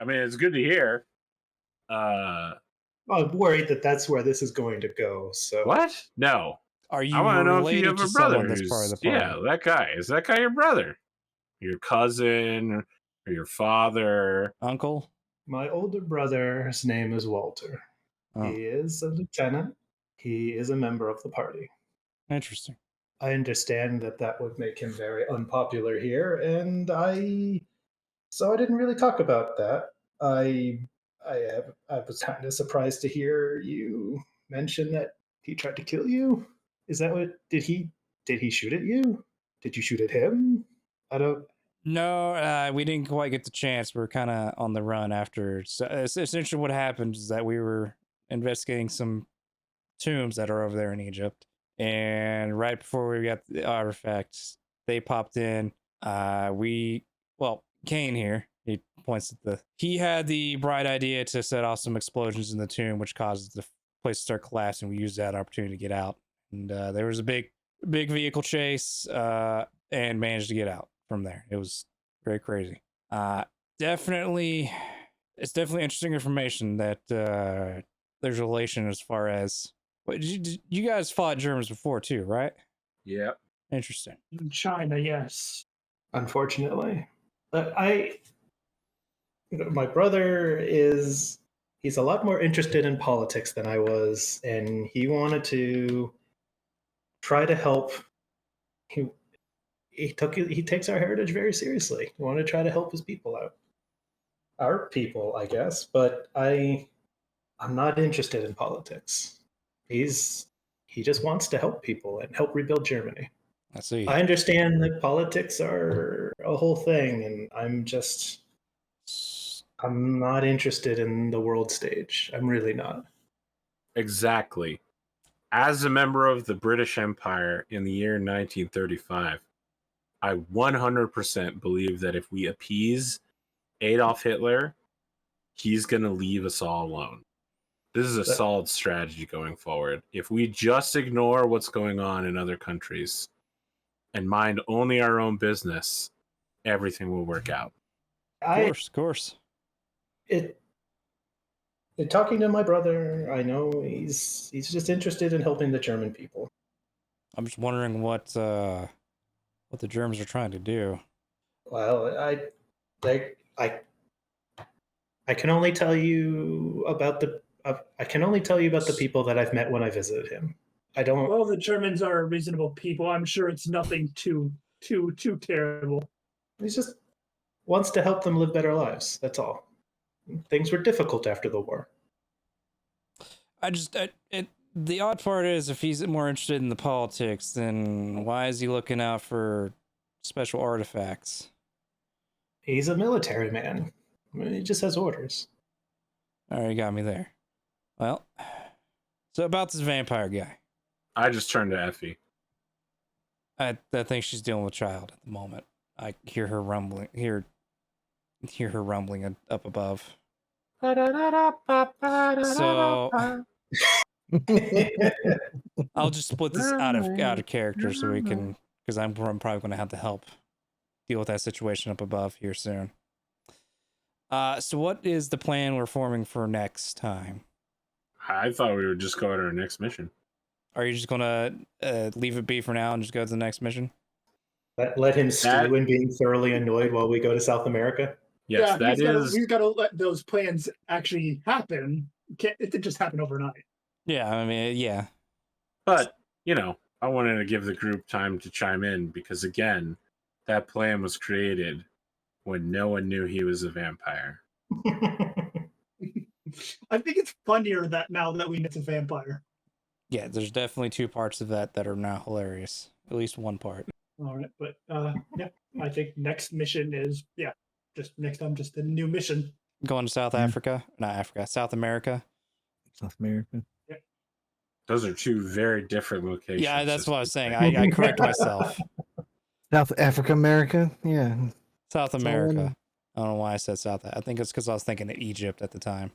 it's good to hear. I'm worried that that's where this is going to go. So What? No. Are you I want to know if you related have to a brother. someone that's part of the party? Yeah, that guy. Is that guy your brother? Your cousin or your father? Uncle? my older brother's name is Walter. Oh, He is a lieutenant. He is a member of the party. interesting. I understand that that would make him very unpopular here, and so I didn't really talk about that. I was kind of surprised to hear you mention that he tried to kill you. Is that what did he shoot at you? Did you shoot at him? I don't. No, we didn't quite get the chance. We were kind of on the run after. So, essentially, what happened is that we were investigating some tombs that are over there in Egypt, and right before we got the artifacts, they popped in. Kain here. He points at he had the bright idea to set off some explosions in the tomb, which causes the place to start collapsing. We used that opportunity to get out, and there was a big vehicle chase, and managed to get out from there. It was very crazy. It's definitely interesting information that there's a relation as far as you guys fought Germans before too, right? Yep. Interesting. In China, yes. Unfortunately, my brother he's a lot more interested in politics than I was, and he wanted to try to help. He takes our heritage very seriously. He wanted to try to help his people out. Our people, I guess, but I'm not interested in politics. He just wants to help people and help rebuild Germany. I see. I understand that politics are a whole thing, and I'm not interested in the world stage. I'm really not. Exactly. As a member of the British Empire in the year 1935, I 100% believe that if we appease Adolf Hitler, he's going to leave us all alone. This is a solid strategy going forward. If we just ignore what's going on in other countries and mind only our own business, everything will work out. Of course. Talking to my brother, I know he's just interested in helping the German people. I'm just wondering what the Germans are trying to do. Well, I can only tell you about the people that I've met when I visited him. I don't. Well, the Germans are reasonable people. I'm sure it's nothing too terrible. He just wants to help them live better lives. That's all. Things were difficult after the war. The odd part is, if he's more interested in the politics, then why is he looking out for special artifacts? He's a military man. He just has orders. All right, you got me there. Well, so about this vampire guy. I just turned to Effie. I think she's dealing with a child at the moment. I hear her rumbling. Hear her rumbling up above. So I'll just split this out of character so we can, because I'm probably going to have to help deal with that situation up above here soon. So what is the plan we're forming for next time? I thought we would just go to our next mission. Are you just gonna leave it be for now and just go to the next mission? Let him stew in being thoroughly annoyed while we go to South America. Yes, yeah, we've got to let those plans actually happen. It didn't just happen overnight. Yeah, I mean, yeah. But, I wanted to give the group time to chime in because, again, that plan was created when no one knew he was a vampire. I think it's funnier that now that we know it's a vampire. Yeah, there's definitely two parts of that that are now hilarious. At least one part. All right, but yeah, I think next mission is just next time, just a new mission. Going to South Africa, not Africa, South America. South America. Those are two very different locations. Yeah, that's what I was saying. I correct myself. South Africa, America. Yeah. South all I America. know. I don't know why I said South. I think it's because I was thinking of Egypt at the time,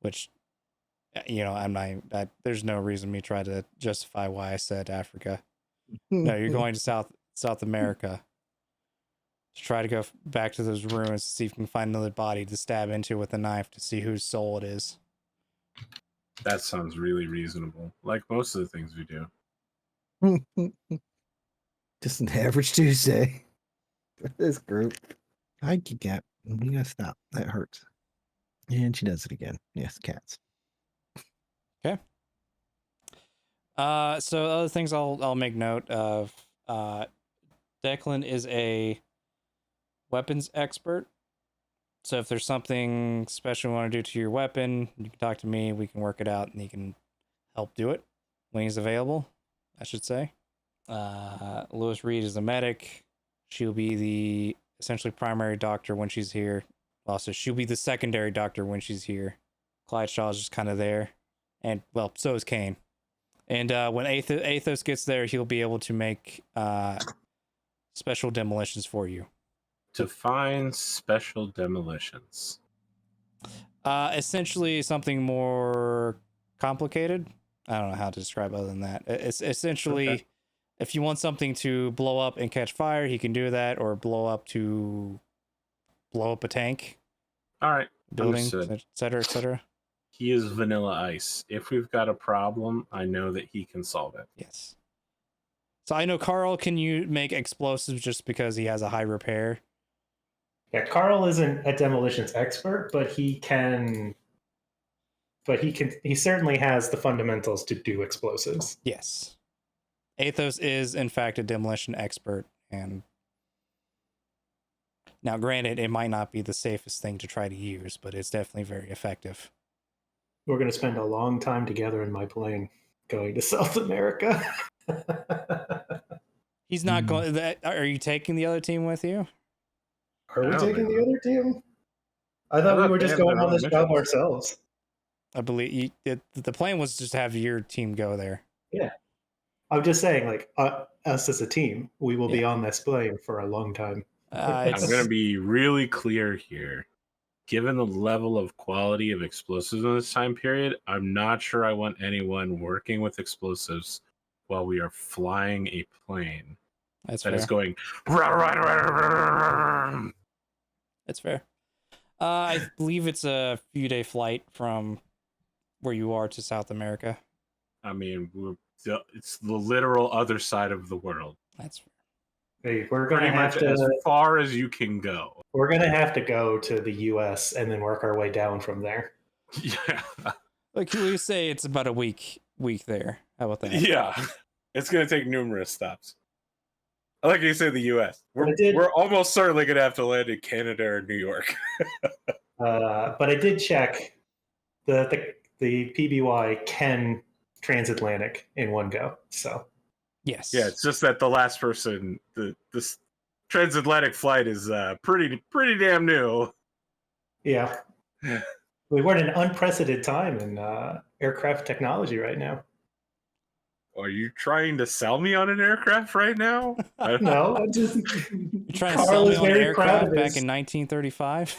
which, you know, there's no reason me try to justify why I said Africa. No, you're going to South America to try to go back to those ruins to see if you can find another body to stab into with a knife to see whose soul it is. That sounds really reasonable. Like most of the things we do. Just an average Tuesday for this group. I can get. We gotta stop. That hurts. And she does it again. Yes, cats. Okay. So other things I'll make note of. Declan is a weapons expert. So if there's something special you want to do to your weapon, you can talk to me. We can work it out, and he can help do it when he's available, I should say. Lewis Reed is a medic. She'll be the essentially primary doctor when she's here. Also, she'll be the secondary doctor when she's here. Clyde Shaw's just kind of there. And, well, so is Kain. And when Athos gets there, he'll be able to make special demolitions for you. Define special demolitions. Essentially something more complicated. I don't know how to describe other than that. It's essentially, Okay. If you want something to blow up and catch fire, he can do that, or blow up a tank, All right. building, Understood. et cetera, et cetera. He is Vanilla Ice. If we've got a problem, I know that he can solve it. Yes. So I know Carl can make explosives just because he has a high repair. Yeah, Carl isn't a demolitions expert, but he can. He certainly has the fundamentals to do explosives. Yes. Athos is, in fact, a demolition expert. And now, granted, it might not be the safest thing to try to use, but it's definitely very effective. We're going to spend a long time together in my plane going to South America. He's not going. Are you taking the other team with you? Are we I don't taking think the so. other team? I thought we were they just have going their on own this job missions. ourselves. I believe the plan was just to have your team go there. Yeah. I'm just saying, like, us as a team, we will be Yeah. on this plane for a long time. I'm It's, going to be really clear here. Given the level of quality of explosives in this time period, I'm not sure I want anyone working with explosives while we are flying a plane that's that fair. is going. That's fair. I believe it's a few-day flight from where you are to South America. I mean, it's the literal other side of the world. That's fair. Hey, we're going to Pretty have much as to. far as you can go. We're going to have to go to the U.S. and then work our way down from there. Yeah. Like we say, it's about a week there. How about that? Yeah. It's going to take numerous stops. I like you say the U.S. I did- We're almost certainly going to have to land in Canada or New York. But I did check the PBY can transatlantic in one go. So Yes. Yeah, it's just that the last person, this transatlantic flight is pretty damn new. yeah, we're in an unprecedented time in aircraft technology right now. Are you trying to sell me on an aircraft right now? No, I'm just. You're trying to Carl sell me is on an very proud aircraft of back his- in 1935?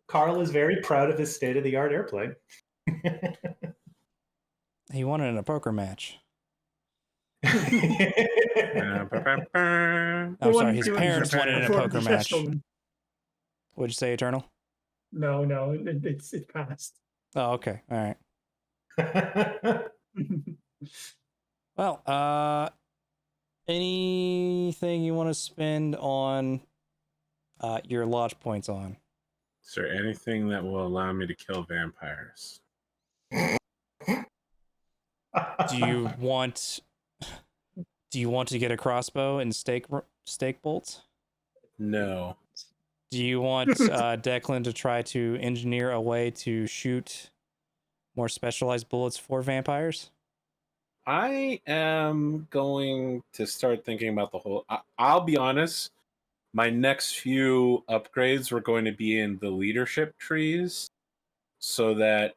Carl is very proud of his state-of-the-art airplane. He won it in a poker match. Oh, I'm sorry, his parents won it in a Before poker match. professional- What'd you say, Eternal? No, it's passed. Oh, okay. All right. Well, anything you want to spend on your lodge points on? Is there anything that will allow me to kill vampires? Do you want Do you want to get a crossbow and stake bolts? No. Do you want Declan to try to engineer a way to shoot more specialized bullets for vampires? I am going to start thinking about the whole. I'll be honest. My next few upgrades were going to be in the leadership trees, so that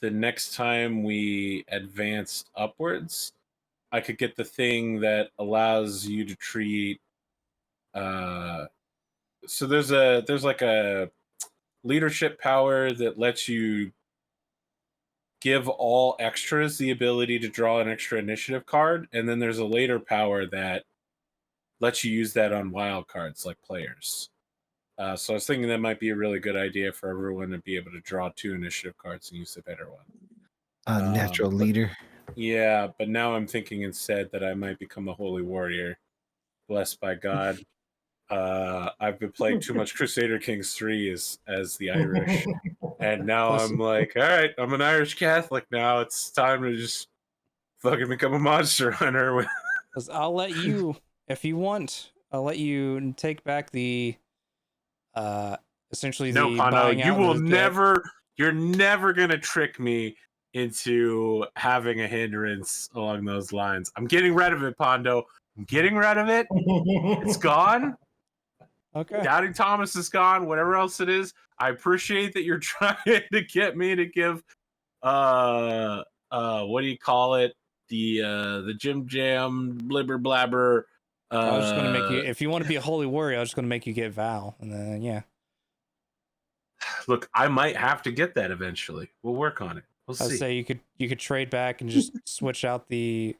the next time we advanced upwards, I could get the thing that allows you to treat. So there's like a leadership power that lets you give all extras the ability to draw an extra initiative card, and then there's a later power that lets you use that on wild cards like players. So I was thinking that might be a really good idea for everyone to be able to draw 2 initiative cards and use the better one. Natural leader. Yeah, but now I'm thinking instead that I might become a holy warrior, blessed by God. I've been playing too much Crusader Kings 3 as the Irish, and now I'm like, all right, I'm an Irish Catholic now. It's time to just fucking become a monster hunter. I'll let you, if you want, I'll let you take back the, essentially No, the Pondo, buying you out will the- never. You're never gonna trick me into having a hindrance along those lines. I'm getting rid of it, Pondo. I'm getting rid of it. It's gone. Okay. Doubting Thomas is gone. Whatever else it is, I appreciate that you're trying to get me to give, what do you call it? The Jim Jam blibber blabber. I was just going to make you, if you want to be a holy warrior, I was just going to make you get Val, and then yeah. Look, I might have to get that eventually. We'll work on it. We'll I'd see. say you could trade back and just switch out the.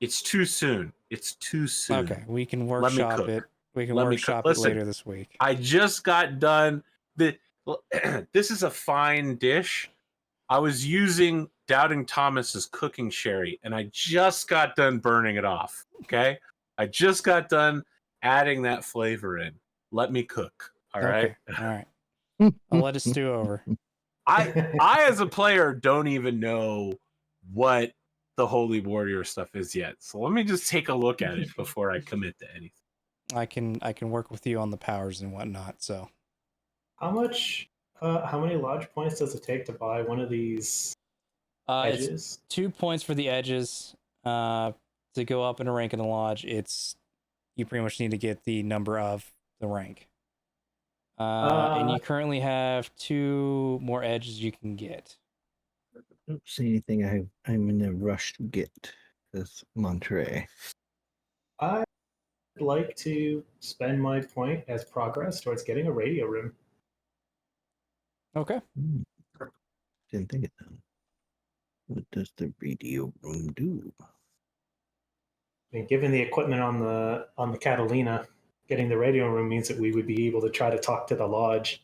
It's too soon. It's too soon. Okay, we can Let me workshop cook. it. We can Let me workshop cook. it Listen, later this week. I just got done. This is a fine dish. I was using Doubting Thomas's cooking sherry, and I just got done burning it off. Okay, I just got done adding that flavor in. Let me cook. All right. Okay. All right. I'll let it stew over. I as a player don't even know what the Holy Warrior stuff is yet. So let me just take a look at it before I commit to anything. I can work with you on the powers and whatnot. So How many lodge points does it take to buy one of these it's edges? 2 points for the edges. To go up in a rank in the lodge, you pretty much need to get the number of the rank. And you currently have 2 more edges you can get. I don't see anything I'm in a rush to get this Montre. I'd like to spend my point as progress towards getting a radio room. Okay. Didn't think of that. What does the radio room do? I mean, given the equipment on the Catalina, getting the radio room means that we would be able to try to talk to the lodge.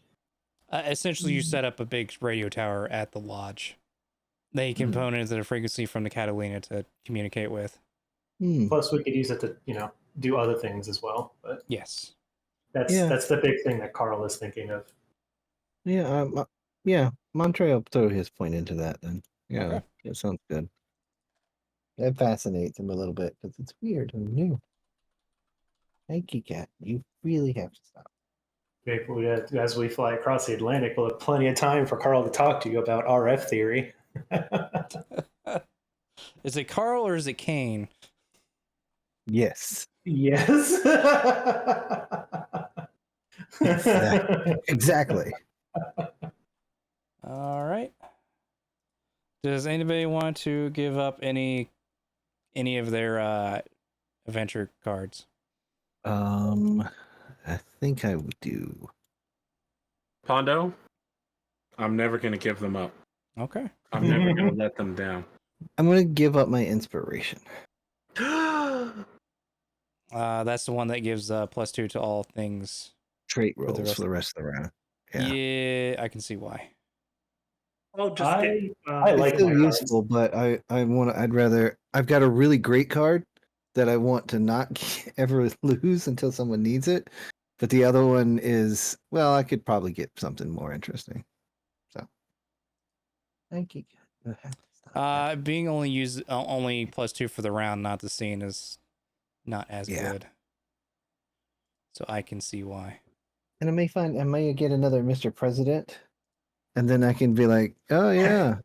Essentially, you set up a big radio tower at the lodge. They components of the frequency from the Catalina to communicate with. Plus, we could use it to do other things as well. But yes, that's the big thing that Carl is thinking of. Yeah, Montre will throw his point into that then. Yeah, Okay. That sounds good. That fascinates him a little bit because it's weird and new. Thank you, Cat. You really have to stop. As we fly across the Atlantic, we'll have plenty of time for Carl to talk to you about RF theory. Is it Carl or is it Kain? Yes. Yes. Exactly. All right. Does anybody want to give up any of their adventure cards? I think I would do. Pondo, I'm never going to give them up. Okay. I'm never going to let them down. I'm going to give up my inspiration. That's the one that gives +2 to all things. Trait For the rolls rest- for the rest of the round. Yeah, I can see why. Oh, just I It's like still my cards. useful, but I'd rather. I've got a really great card that I want to not ever lose until someone needs it. But the other one is, well, I could probably get something more interesting. So, thank you. Being only +2 for the round, not the scene, is not as Yeah. good. So I can see why. And I may get another Mr. President, and then I can be like, oh yeah.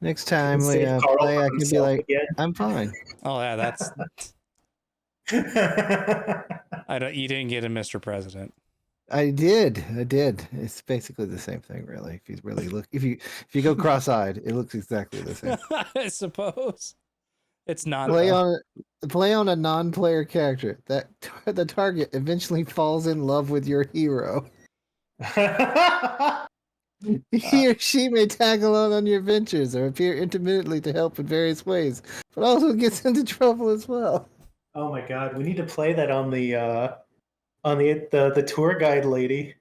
Next time we Save Carl play, from I can be himself like, again. I'm fine. Oh yeah, that's you didn't get a Mr. President. I did. It's basically the same thing, really. If you go cross-eyed, it looks exactly the same. I suppose it's not. Play on a non-player character. The target eventually falls in love with your hero. He or she may tag along on your ventures or appear intermittently to help in various ways, but also gets into trouble as well. Oh my god, we need to play that on the tour guide lady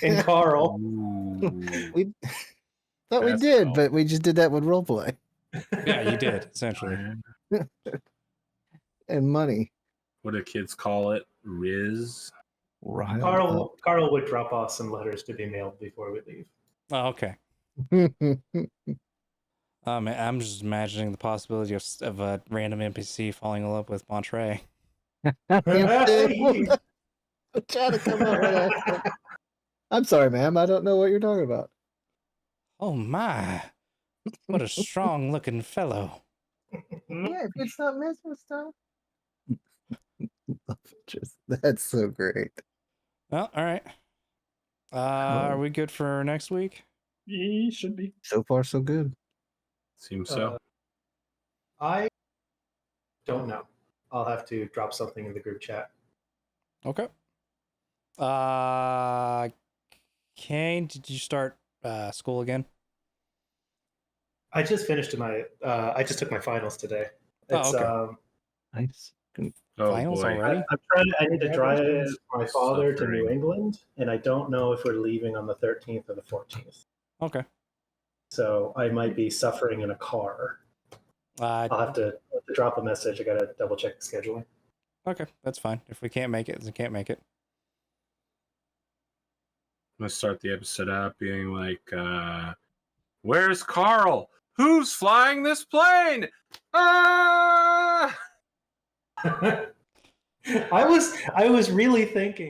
and Carl. We thought we That's did, cool. but we just did that with roleplay Yeah, you did essentially. and money. What do kids call it? Riz? Carl would drop off some letters to be mailed before we leave. Oh, okay. Man, I'm just imagining the possibility of a random NPC falling in love with Montre. I'm trying to come up with that. I'm sorry, ma'am. I don't know what you're talking about. Oh my! What a strong-looking fellow. Yeah, if it's not messing with stuff. That's so great. Well, all right. Are we good for next week? He should be. So far, so good. Seems so. I don't know. I'll have to drop something in the group chat. Okay. Kain, did you start school again? I just finished I just took my finals today. Oh, okay. Nice. Oh Finals boy. already? I need to drive my father to New Suffering. England, and I don't know if we're leaving on the 13th or the 14th. Okay. So I might be suffering in a car. I'll have to drop a message. I gotta double check the scheduling. Okay, that's fine. If we can't make it, we can't make it. I'm gonna start the episode out being like, where's Carl? Who's flying this plane? Ah! I was really thinking